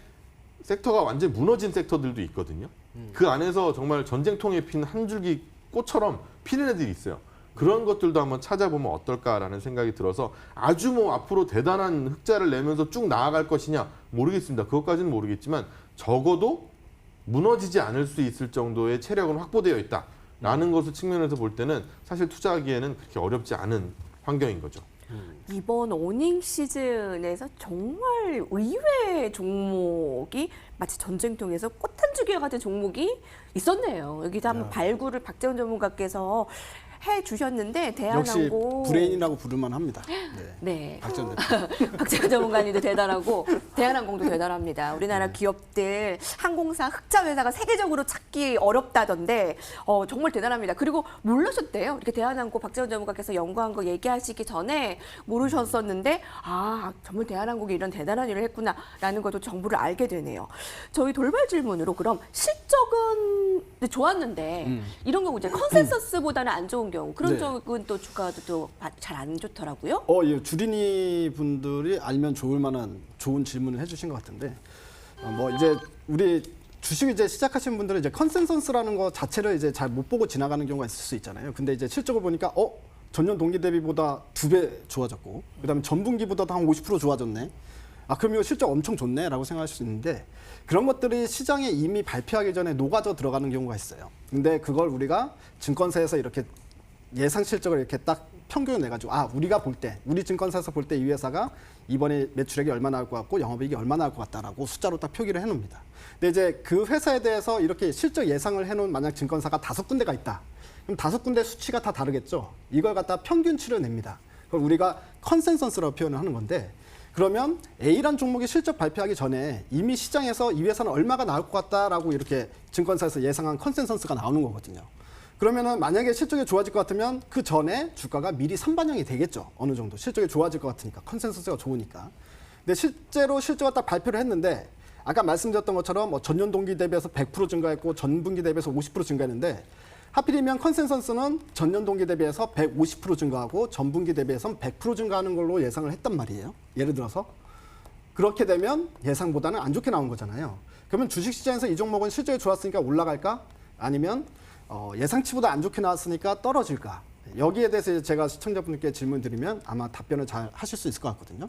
섹터가 완전히 무너진 섹터들도 있거든요. 그 안에서 정말 전쟁통에 핀 한 줄기 꽃처럼 피는 애들이 있어요. 그런 것들도 한번 찾아보면 어떨까라는 생각이 들어서 아주 뭐 앞으로 대단한 흑자를 내면서 쭉 나아갈 것이냐 모르겠습니다. 그것까지는 모르겠지만 적어도 무너지지 않을 수 있을 정도의 체력은 확보되어 있다라는 것을 측면에서 볼 때는 사실 투자하기에는 그렇게 어렵지 않은 환경인 거죠. 이번 어닝 시즌에서 정말 의외의 종목이 마치 전쟁통에서 꽃 한 줄기 같은 종목이 있었네요. 여기서 한번 발굴을 박재훈 전문가께서 해주셨는데 역시 대한항공 브레인이라고 부르만 합니다. 네. 박지원 대표. 박재훈 전문가님도 대단하고 대한항공도 대단합니다. 우리나라 기업들 항공사 흑자 회사가 세계적으로 찾기 어렵다던데 정말 대단합니다. 그리고 몰라셨대요. 이렇게 대한항공 박재훈 전문가께서 연구한 거 얘기하시기 전에 모르셨었는데 정말 대한항공이 이런 대단한 일을 했구나라는 것도 정보를 알게 되네요. 저희 돌발 질문으로 그럼 실적은 좋았는데 이런 경우 이제 컨센서스보다는 안 좋은 경우 그런 네. 쪽은 또 주가도 또 잘 안 좋더라고요. 예, 주린이 분들이 알면 좋을 만한 좋은 질문을 해주신 것 같은데, 뭐 이제 우리 주식 이제 시작하신 분들은 이제 컨센서스라는 거 자체를 이제 잘 못 보고 지나가는 경우가 있을 수 있잖아요. 근데 이제 실적을 보니까 전년 동기 대비보다 2배 좋아졌고, 그다음에 전분기보다도 한 50% 좋아졌네. 그럼 이거 실적 엄청 좋네라고 생각하실 수 있는데 그런 것들이 시장에 이미 발표하기 전에 녹아져 들어가는 경우가 있어요. 근데 그걸 우리가 증권사에서 이렇게 예상 실적을 이렇게 딱 평균을 내가지고 우리가 볼 때 우리 증권사에서 볼 때 이 회사가 이번에 매출액이 얼마 나올 것 같고 영업이익이 얼마 나올 것 같다라고 숫자로 딱 표기를 해놓습니다. 근데 이제 그 회사에 대해서 이렇게 실적 예상을 해놓은 만약 증권사가 5군데가 있다. 그럼 5군데 수치가 다 다르겠죠. 이걸 갖다 평균치를 냅니다. 그걸 우리가 컨센서스라고 표현을 하는 건데 그러면 A란 종목이 실적 발표하기 전에 이미 시장에서 이 회사는 얼마가 나올 것 같다라고 이렇게 증권사에서 예상한 컨센서스가 나오는 거거든요. 그러면은 만약에 실적이 좋아질 것 같으면 그 전에 주가가 미리 선반영이 되겠죠. 어느 정도 실적이 좋아질 것 같으니까 컨센서스가 좋으니까. 근데 실제로 실적을 딱 발표를 했는데 아까 말씀드렸던 것처럼 뭐 전년 동기 대비해서 100% 증가했고 전분기 대비해서 50% 증가했는데 하필이면 컨센서스는 전년 동기 대비해서 150% 증가하고 전분기 대비해서 100% 증가하는 걸로 예상을 했단 말이에요. 예를 들어서 그렇게 되면 예상보다는 안 좋게 나온 거잖아요. 그러면 주식시장에서 이 종목은 실적이 좋았으니까 올라갈까? 아니면 예상치보다 안 좋게 나왔으니까 떨어질까? 여기에 대해서 제가 시청자분들께 질문 드리면 아마 답변을 잘 하실 수 있을 것 같거든요.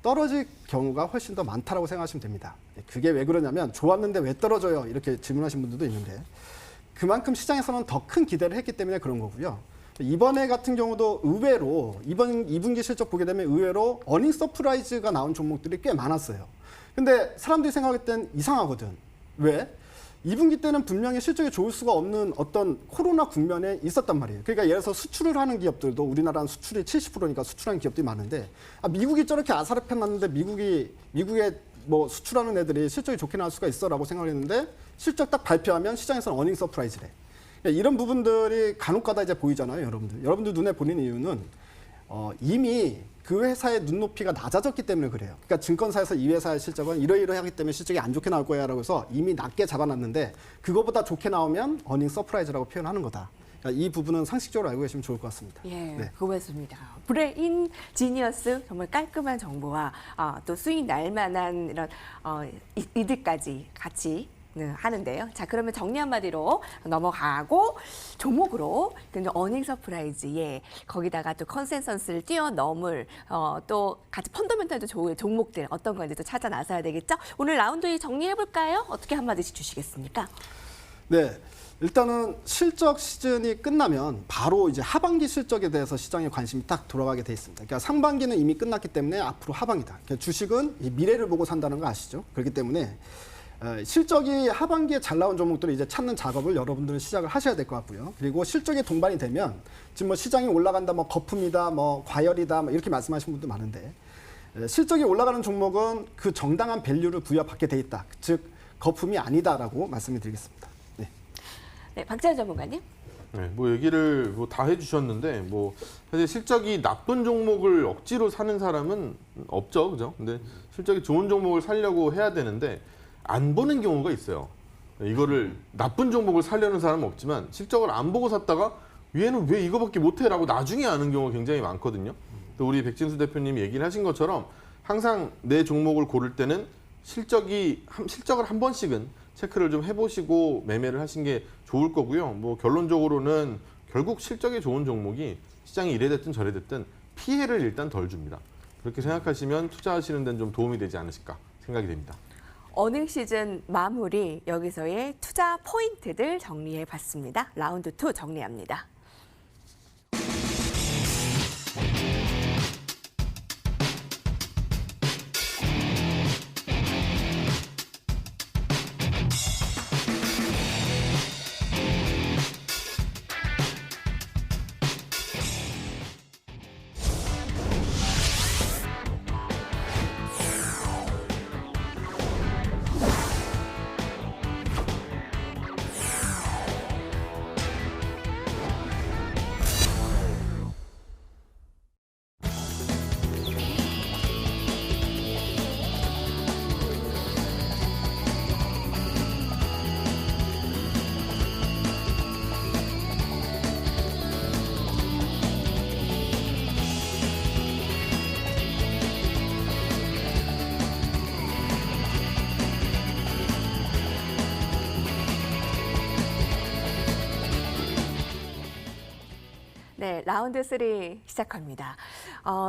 떨어질 경우가 훨씬 더 많다라고 생각하시면 됩니다. 그게 왜 그러냐면 좋았는데 왜 떨어져요? 이렇게 질문하신 분들도 있는데 그만큼 시장에서는 더 큰 기대를 했기 때문에 그런 거고요. 이번에 같은 경우도 의외로 이번 2분기 실적 보게 되면 의외로 어닝 서프라이즈가 나온 종목들이 꽤 많았어요. 근데 사람들이 생각할 땐 이상하거든. 왜? 2분기 때는 분명히 실적이 좋을 수가 없는 어떤 코로나 국면에 있었단 말이에요. 그러니까 예를 들어서 수출을 하는 기업들도 우리나라는 수출이 70%니까 수출하는 기업들이 많은데 미국이 저렇게 아사르펜 났는데 미국에 뭐 수출하는 애들이 실적이 좋게 나올 수가 있어라고 생각했는데 실적 딱 발표하면 시장에서는 어닝 서프라이즈래. 그러니까 이런 부분들이 간혹가다 이제 보이잖아요, 여러분들. 여러분들 눈에 보이는 이유는 이미 그 회사의 눈높이가 낮아졌기 때문에 그래요. 그러니까 증권사에서 이 회사의 실적은 이러이러하기 때문에 실적이 안 좋게 나올 거야라고 해서 이미 낮게 잡아놨는데 그거보다 좋게 나오면 어닝 서프라이즈라고 표현하는 거다. 그러니까 이 부분은 상식적으로 알고 계시면 좋을 것 같습니다. 예, 네. 고맙습니다. 브레인 지니어스 정말 깔끔한 정보와 또 수익 날 만한 이런 이득까지 같이 하는데요. 자, 그러면 정리 한마디로 넘어가고 종목으로 어닝 서프라이즈, 예, 거기다가 또 컨센서스를 뛰어넘을 또 같이 펀더멘탈도 좋은 종목들 어떤 건지 또 찾아 나서야 되겠죠. 오늘 라운드 정리해 볼까요? 어떻게 한마디씩 주시겠습니까? 네. 일단은 실적 시즌이 끝나면 바로 이제 하반기 실적에 대해서 시장의 관심이 딱 돌아가게 돼 있습니다. 그러니까 상반기는 이미 끝났기 때문에 앞으로 하반기다. 그러니까 주식은 이 미래를 보고 산다는 거 아시죠? 그렇기 때문에 실적이 하반기에 잘 나온 종목들을 이제 찾는 작업을 여러분들은 시작을 하셔야 될 것 같고요. 그리고 실적이 동반이 되면 지금 뭐 시장이 올라간다, 뭐 거품이다, 뭐 과열이다, 뭐 이렇게 말씀하시는 분들 많은데 실적이 올라가는 종목은 그 정당한 밸류를 부여받게 돼 있다. 즉 거품이 아니다라고 말씀을 드리겠습니다. 네. 네, 박재현 전문가님. 네, 뭐 얘기를 뭐 다 해주셨는데 뭐 사실 실적이 나쁜 종목을 억지로 사는 사람은 없죠, 그죠? 근데 실적이 좋은 종목을 살려고 해야 되는데 안 보는 경우가 있어요. 이거를 나쁜 종목을 살려는 사람은 없지만 실적을 안 보고 샀다가 얘는 왜 이거밖에 못해라고 나중에 아는 경우가 굉장히 많거든요. 또 우리 백진수 대표님이 얘기를 하신 것처럼 항상 내 종목을 고를 때는 실적을 한 번씩은 체크를 좀 해보시고 매매를 하신 게 좋을 거고요. 뭐 결론적으로는 결국 실적이 좋은 종목이 시장이 이래 됐든 저래 됐든 피해를 일단 덜 줍니다. 그렇게 생각하시면 투자하시는 데는 좀 도움이 되지 않으실까 생각이 됩니다. 어닝 시즌 마무리, 여기서의 투자 포인트들 정리해 봤습니다. 라운드 2 정리합니다. 네, 라운드 3 시작합니다.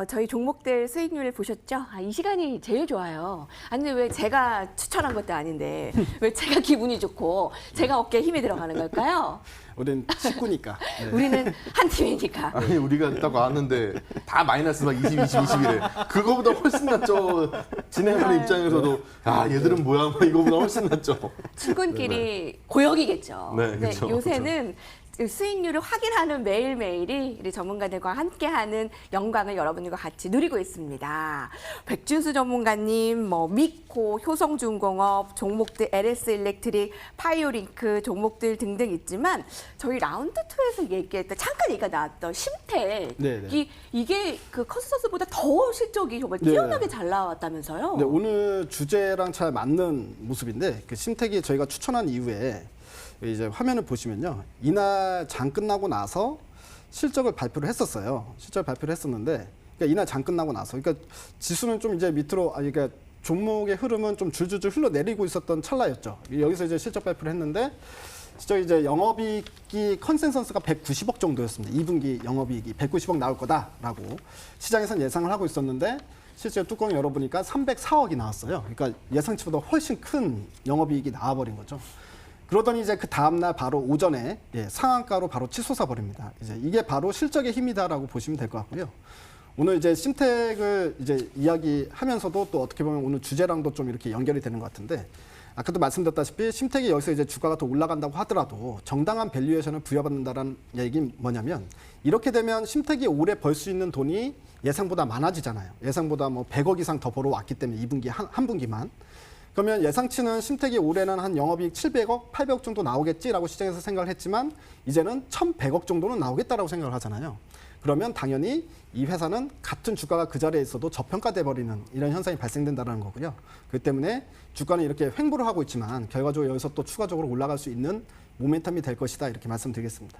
저희 종목들 수익률 보셨죠? 이 시간이 제일 좋아요. 아니, 근데 왜 제가 추천한 것도 아닌데 왜 제가 기분이 좋고 제가 어깨에 힘이 들어가는 걸까요? 우리는 식구니까. 네. 우리는 한 팀이니까. 아니 우리가 딱 왔는데 다 마이너스 막 20, 20이래. 그거보다 훨씬 낫죠. 진행하는 입장에서도 야 얘들은 뭐야 막 이거보다 훨씬 낫죠. 출근길이 고역이겠죠. 네, 근데 그렇죠. 요새는 수익률을 확인하는 매일매일이 우리 전문가들과 함께하는 영광을 여러분들과 같이 누리고 있습니다. 백준수 전문가님, 미코, 효성중공업, 종목들 LS 일렉트릭, 파이오링크 종목들 등등 있지만 저희 라운드 2에서 얘기했던 잠깐 얘기가 나왔던 심택 네네. 이게 그 컨센서스보다 더 실적이 정말 뛰어나게 잘 나왔다면서요? 네, 오늘 주제랑 잘 맞는 모습인데 그 심택이 저희가 추천한 이후에 이제 화면을 보시면요. 이날 장 끝나고 나서 실적을 발표를 했었어요. 실적을 발표를 했었는데 그러니까 이날 장 끝나고 나서 그러니까 지수는 좀 이제 밑으로 그러니까 종목의 흐름은 좀 줄줄줄 흘러내리고 있었던 찰나였죠. 여기서 이제 실적 발표를 했는데 실적 이제 영업이익이 컨센서스가 190억 정도였습니다. 2분기 영업이익이 190억 나올 거다라고 시장에서는 예상을 하고 있었는데 실제 뚜껑 열어보니까 304억이 나왔어요. 그러니까 예상치보다 훨씬 큰 영업이익이 나와버린 거죠. 그러더니 이제 그 다음날 바로 오전에 상한가로 바로 치솟아 버립니다. 이제 이게 바로 실적의 힘이다라고 보시면 될 것 같고요. 오늘 이제 심텍을 이제 이야기하면서도 또 어떻게 보면 오늘 주제랑도 좀 이렇게 연결이 되는 것 같은데, 아까도 말씀드렸다시피 심텍이 여기서 이제 주가가 더 올라간다고 하더라도 정당한 밸류에이션을 부여받는다라는 얘기는 뭐냐면, 이렇게 되면 심텍이 올해 벌 수 있는 돈이 예상보다 많아지잖아요. 예상보다 뭐 100억 이상 더 벌어왔기 때문에 2분기 한 분기만. 그러면 예상치는 심텍이 올해는 한 영업이익 700억, 800억 정도 나오겠지라고 시장에서 생각을 했지만 이제는 1,100억 정도는 나오겠다라고 생각을 하잖아요. 그러면 당연히 이 회사는 같은 주가가 그 자리에 있어도 저평가돼 버리는 이런 현상이 발생된다는 거고요. 그렇기 때문에 주가는 이렇게 횡보를 하고 있지만 결과적으로 여기서 또 추가적으로 올라갈 수 있는 모멘텀이 될 것이다, 이렇게 말씀드리겠습니다.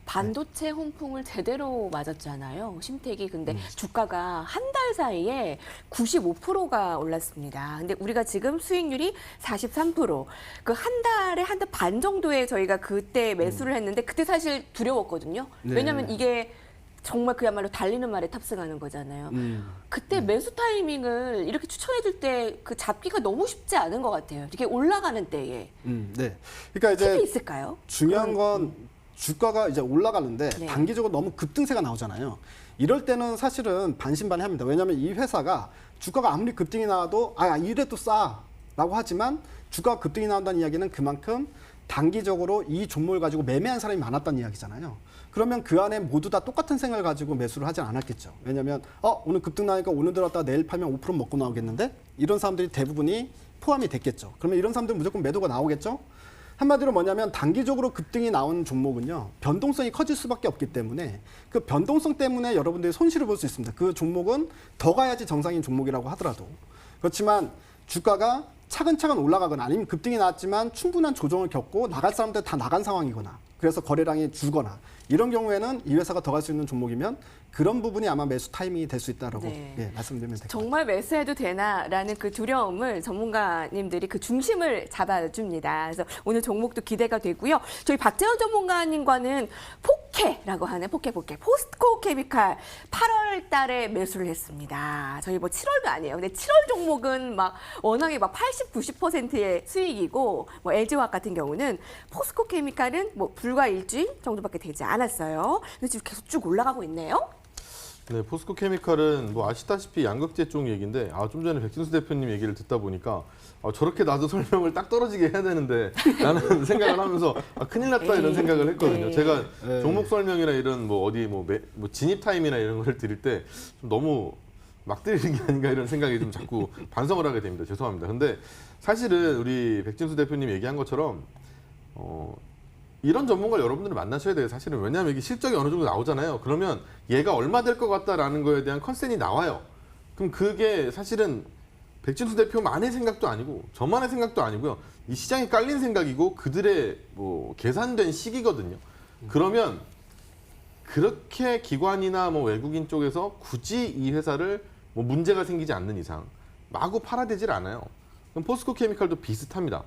반도체 홍풍을 제대로 맞았잖아요. 심텍이. 근데 주가가 한 달 사이에 95%가 올랐습니다. 근데 우리가 지금 수익률이 43%. 그 한 달에 한 달 반 정도에 저희가 그때 매수를 했는데 그때 사실 두려웠거든요. 네. 왜냐하면 이게 정말 그야말로 달리는 말에 탑승하는 거잖아요. 그때 매수 타이밍을 이렇게 추천해줄 때 그 잡기가 너무 쉽지 않은 것 같아요. 이렇게 올라가는 때에. 네. 그러니까 팁이 이제 있을까요? 중요한 건 주가가 이제 올라가는데 네. 단기적으로 너무 급등세가 나오잖아요. 이럴 때는 사실은 반신반의합니다. 왜냐하면 이 회사가 주가가 아무리 급등이 나와도 이래도 싸라고 하지만 주가가 급등이 나온다는 이야기는 그만큼 단기적으로 이 종목을 가지고 매매한 사람이 많았다는 이야기잖아요. 그러면 그 안에 모두 다 똑같은 생각을 가지고 매수를 하지 않았겠죠. 왜냐하면 오늘 급등 나니까 오늘 들었다가 내일 팔면 5% 먹고 나오겠는데, 이런 사람들이 대부분이 포함이 됐겠죠. 그러면 이런 사람들은 무조건 매도가 나오겠죠. 한마디로 뭐냐면 단기적으로 급등이 나온 종목은요, 변동성이 커질 수밖에 없기 때문에 그 변동성 때문에 여러분들이 손실을 볼 수 있습니다. 그 종목은 더 가야지 정상인 종목이라고 하더라도. 그렇지만 주가가 차근차근 올라가거나 아니면 급등이 나왔지만 충분한 조정을 겪고 나갈 사람들 다 나간 상황이거나 그래서 거래량이 줄거나 이런 경우에는 이 회사가 더 갈 수 있는 종목이면 그런 부분이 아마 매수 타이밍이 될 수 있다라고 말씀드리면 될 것 같아요. 정말 매수해도 되나라는 그 두려움을 전문가님들이 그 중심을 잡아줍니다. 그래서 오늘 종목도 기대가 되고요. 저희 박재원 전문가님과는 포케라고 하는 포스코 케미칼 8월 달에 매수를 했습니다. 저희 뭐 7월도 아니에요. 근데 7월 종목은 막 워낙에 막 80, 90%의 수익이고, 뭐 LG화학 같은 경우는 포스코 케미칼은 뭐 불과 일주일 정도밖에 되지 않았어요. 근데 지금 계속 쭉 올라가고 있네요. 네, 포스코 케미칼은 뭐 아시다시피 양극재 쪽 얘기인데 좀 전에 백진수 대표님 얘기를 듣다 보니까 저렇게 나도 설명을 딱 떨어지게 해야 되는데 라는 생각을 하면서 큰일 났다 이런 생각을 했거든요. 제가 종목 설명이나 이런 뭐 어디 뭐 진입 타임이나 이런 걸 드릴 때 좀 너무 막 드리는 게 아닌가 이런 생각이 좀 자꾸 반성을 하게 됩니다. 죄송합니다. 근데 사실은 우리 백진수 대표님 얘기한 것처럼 이런 전문가를 여러분들이 만나셔야 돼요. 사실은. 왜냐하면 이게 실적이 어느 정도 나오잖아요. 그러면 얘가 얼마 될 것 같다라는 거에 대한 컨센이 나와요. 그럼 그게 사실은 백진수 대표만의 생각도 아니고 저만의 생각도 아니고요. 이 시장에 깔린 생각이고 그들의 뭐 계산된 시기거든요. 그러면 그렇게 기관이나 뭐 외국인 쪽에서 굳이 이 회사를 뭐 문제가 생기지 않는 이상 마구 팔아대질 않아요. 그럼 포스코 케미칼도 비슷합니다.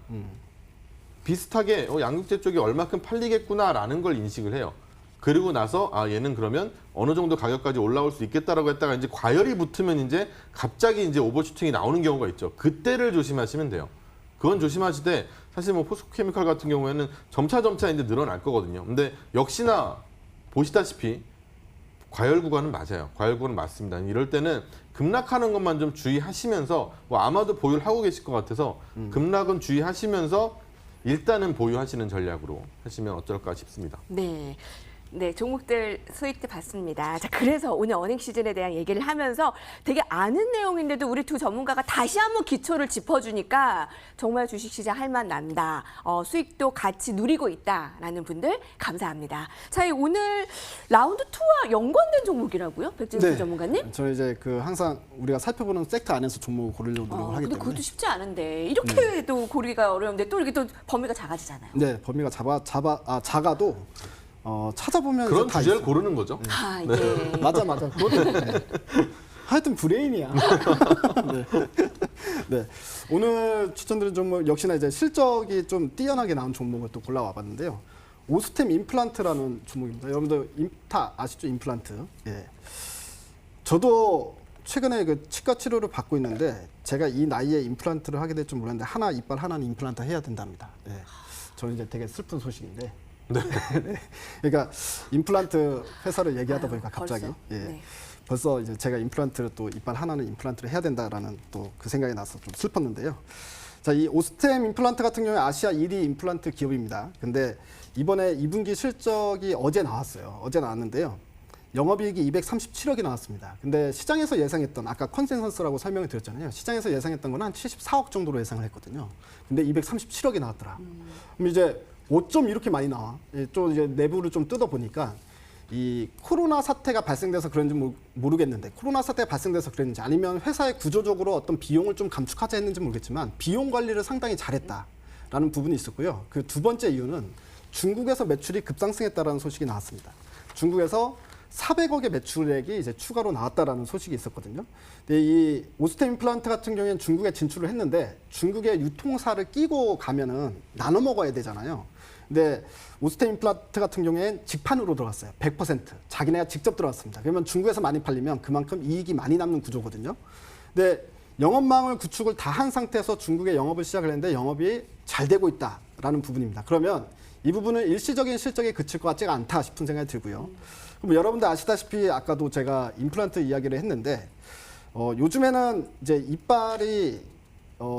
비슷하게 양극재 쪽이 얼마큼 팔리겠구나라는 걸 인식을 해요. 그리고 나서 얘는 그러면 어느 정도 가격까지 올라올 수 있겠다라고 했다가 이제 과열이 붙으면 이제 갑자기 이제 오버슈팅이 나오는 경우가 있죠. 그때를 조심하시면 돼요. 그건 조심하시되 사실 뭐 포스코 케미칼 같은 경우에는 점차 이제 늘어날 거거든요. 근데 역시나 보시다시피 과열 구간은 맞아요. 과열 구간은 맞습니다. 이럴 때는 급락하는 것만 좀 주의하시면서 뭐 아마도 보유를 하고 계실 것 같아서 급락은 주의하시면서 일단은 보유하시는 전략으로 하시면 어떨까 싶습니다. 네. 네, 종목들 수익도 봤습니다. 자, 그래서 오늘 어닝 시즌에 대한 얘기를 하면서 되게 아는 내용인데도 우리 두 전문가가 다시 한번 기초를 짚어주니까 정말 주식시장 할 맛 난다. 수익도 같이 누리고 있다라는 분들 감사합니다. 자, 오늘 라운드 2와 연관된 종목이라고요? 백진수 전문가님? 저 이제 그 항상 우리가 살펴보는 섹터 안에서 종목을 고르려고 노력을 하기 근데 때문에. 그것도 쉽지 않은데 이렇게도 고르기가 어려운데 또 이렇게 또 범위가 작아지잖아요. 네, 범위가 작아도 찾아보면 그런 다 주제를 있어요. 고르는 거죠. 네. 맞아. 그거는 하여튼 브레인이야. 네. 오늘 추천드린 종목 역시나 이제 실적이 좀 뛰어나게 나온 종목을 또 골라와봤는데요. 오스템 임플란트라는 종목입니다. 여러분들 다 아시죠? 임플란트. 예. 저도 최근에 그 치과 치료를 받고 있는데 제가 이 나이에 임플란트를 하게 될 줄 몰랐는데 이빨 하나는 임플란트 해야 된답니다. 예. 저는 이제 되게 슬픈 소식인데. 네. 그러니까 임플란트 회사를 얘기하다 보니까 갑자기 벌써? 예. 네. 벌써 이제 제가 임플란트를 또 이빨 하나는 임플란트를 해야 된다라는 또 그 생각이 나서 좀 슬펐는데요. 자, 이 오스템 임플란트 같은 경우에 아시아 1위 임플란트 기업입니다. 근데 이번에 2분기 실적이 어제 나왔어요. 어제 나왔는데요. 영업이익이 237억이 나왔습니다. 근데 시장에서 예상했던 아까 컨센서스라고 설명을 드렸잖아요. 시장에서 예상했던 건 한 74억 정도로 예상을 했거든요. 근데 237억이 나왔더라. 그럼 이제 어쩜 이렇게 많이 나와? 또 이제 내부를 좀 뜯어 보니까 이 코로나 사태가 발생돼서 그런지 모르겠는데 코로나 사태가 발생돼서 그랬는지 아니면 회사의 구조적으로 어떤 비용을 좀 감축하자 했는지 모르겠지만 비용 관리를 상당히 잘했다라는 부분이 있었고요. 그 두 번째 이유는 중국에서 매출이 급상승했다라는 소식이 나왔습니다. 중국에서 400억의 매출액이 이제 추가로 나왔다라는 소식이 있었거든요. 근데 이 오스템 임플란트 같은 경우에는 중국에 진출을 했는데 중국의 유통사를 끼고 가면은 나눠 먹어야 되잖아요. 근데 오스템 임플란트 같은 경우에는 직판으로 들어갔어요. 100%. 자기네가 직접 들어갔습니다. 그러면 중국에서 많이 팔리면 그만큼 이익이 많이 남는 구조거든요. 근데 영업망을 구축을 다 한 상태에서 중국에 영업을 시작을 했는데 영업이 잘 되고 있다라는 부분입니다. 그러면 이 부분은 일시적인 실적에 그칠 것 같지가 않다 싶은 생각이 들고요. 그럼 여러분들 아시다시피 아까도 제가 임플란트 이야기를 했는데 요즘에는 이제 이빨이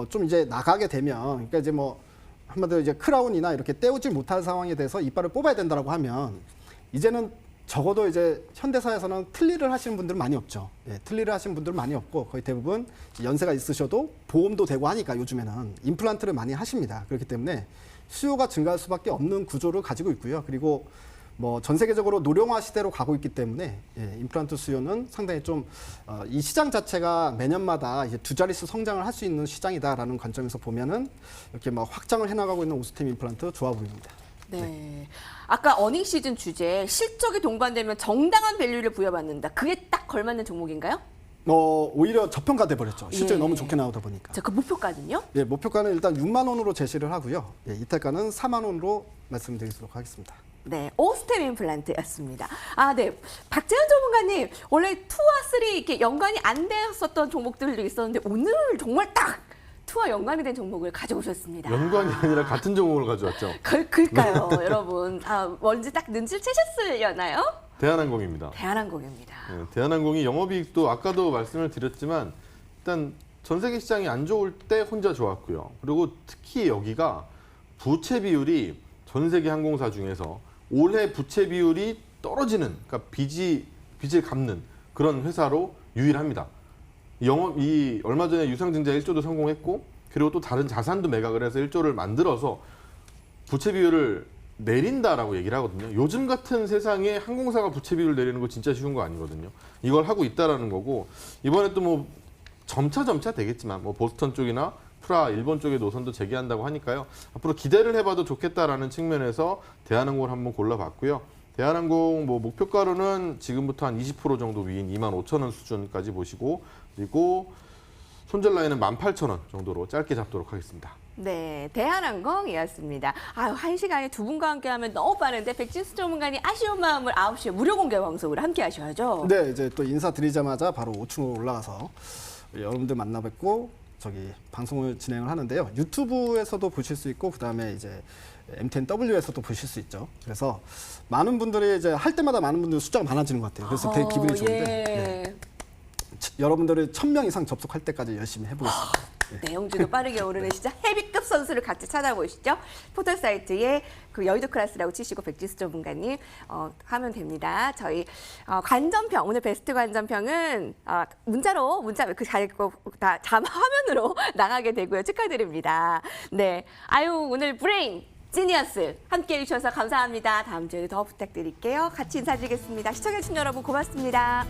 좀 이제 나가게 되면 그러니까 이제 뭐 한마디로 이제 크라운이나 이렇게 떼우지 못할 상황에 대해서 이빨을 뽑아야 된다라고 하면 이제는 적어도 이제 현대사에서는 틀니를 하시는 분들은 많이 없죠. 예, 틀니를 하시는 분들은 많이 없고 거의 대부분 연세가 있으셔도 보험도 되고 하니까 요즘에는 임플란트를 많이 하십니다. 그렇기 때문에 수요가 증가할 수밖에 없는 구조를 가지고 있고요. 그리고 뭐 전 세계적으로 노령화 시대로 가고 있기 때문에 예, 임플란트 수요는 상당히 좀 이 시장 자체가 매년마다 이제 두 자릿수 성장을 할 수 있는 시장이다라는 관점에서 보면은 이렇게 막 확장을 해나가고 있는 오스템 임플란트 좋아 보입니다. 네. 아까 어닝 시즌 주제 실적이 동반되면 정당한 밸류를 부여받는다. 그게 딱 걸맞는 종목인가요? 오히려 저평가돼 버렸죠. 실적이 예. 너무 좋게 나오다 보니까. 자, 그 목표가는요? 예, 목표가는 일단 6만 원으로 제시를 하고요. 예, 이탈가는 4만 원으로 말씀드리도록 하겠습니다. 네, 오스템 임플란트였습니다. 아, 네. 박재현 전문가님, 원래 2와 3 이렇게 연관이 안 되었었던 종목들도 있었는데 오늘 정말 딱 2와 연관이 된 종목을 가져오셨습니다. 연관이 아니라 같은 종목을 가져왔죠. 그럴까요, 여러분? 뭔지 딱 눈치채셨으려나요? 대한항공입니다. 대한항공입니다. 네, 대한항공이 영업이익도 아까도 말씀을 드렸지만 일단 전 세계 시장이 안 좋을 때 혼자 좋았고요. 그리고 특히 여기가 부채 비율이 전 세계 항공사 중에서 올해 부채 비율이 떨어지는, 그러니까 빚을 갚는 그런 회사로 유일합니다. 영업이 얼마 전에 유상증자 1조도 성공했고, 그리고 또 다른 자산도 매각을 해서 1조를 만들어서 부채 비율을 내린다라고 얘기를 하거든요. 요즘 같은 세상에 항공사가 부채 비율을 내리는 거 진짜 쉬운 거 아니거든요. 이걸 하고 있다라는 거고, 이번에 또 뭐 점차 되겠지만 뭐 보스턴 쪽이나 프라 일본 쪽의 노선도 재개한다고 하니까요. 앞으로 기대를 해봐도 좋겠다라는 측면에서 대한항공을 한번 골라봤고요. 대한항공 뭐 목표가로는 지금부터 한 20% 정도 위인 25,000원 수준까지 보시고, 그리고 손절 라인은 18,000원 정도로 짧게 잡도록 하겠습니다. 네, 대한항공이었습니다. 1시간에 두 분과 함께하면 너무 빠른데 백진수 전문가님 아쉬운 마음을 9시에 무료 공개 방송으로 함께 하셔야죠. 네, 이제 또 인사드리자마자 바로 5층으로 올라가서 여러분들 만나 뵙고 저기 방송을 진행을 하는데요. 유튜브에서도 보실 수 있고 그다음에 이제 MTNW에서도 보실 수 있죠. 그래서 많은 분들이 이제 할 때마다 많은 분들 숫자가 많아지는 것 같아요. 그래서 되게 기분이 좋은데 네. 여러분들이 1000명 이상 접속할 때까지 열심히 해보겠습니다. 내용주도 빠르게 오르는 진짜 헤비급 선수를 같이 찾아보시죠. 포털 사이트에 그 여의도 클래스라고 치시고 백지수 전문가님 하면 됩니다. 저희 관전평 오늘 베스트 관전평은 문자 화면으로 나가게 되고요. 축하드립니다. 네, 오늘 브레인 지니어스 함께해 주셔서 감사합니다. 다음 주에 더 부탁드릴게요. 같이 인사드리겠습니다. 시청해주신 여러분 고맙습니다.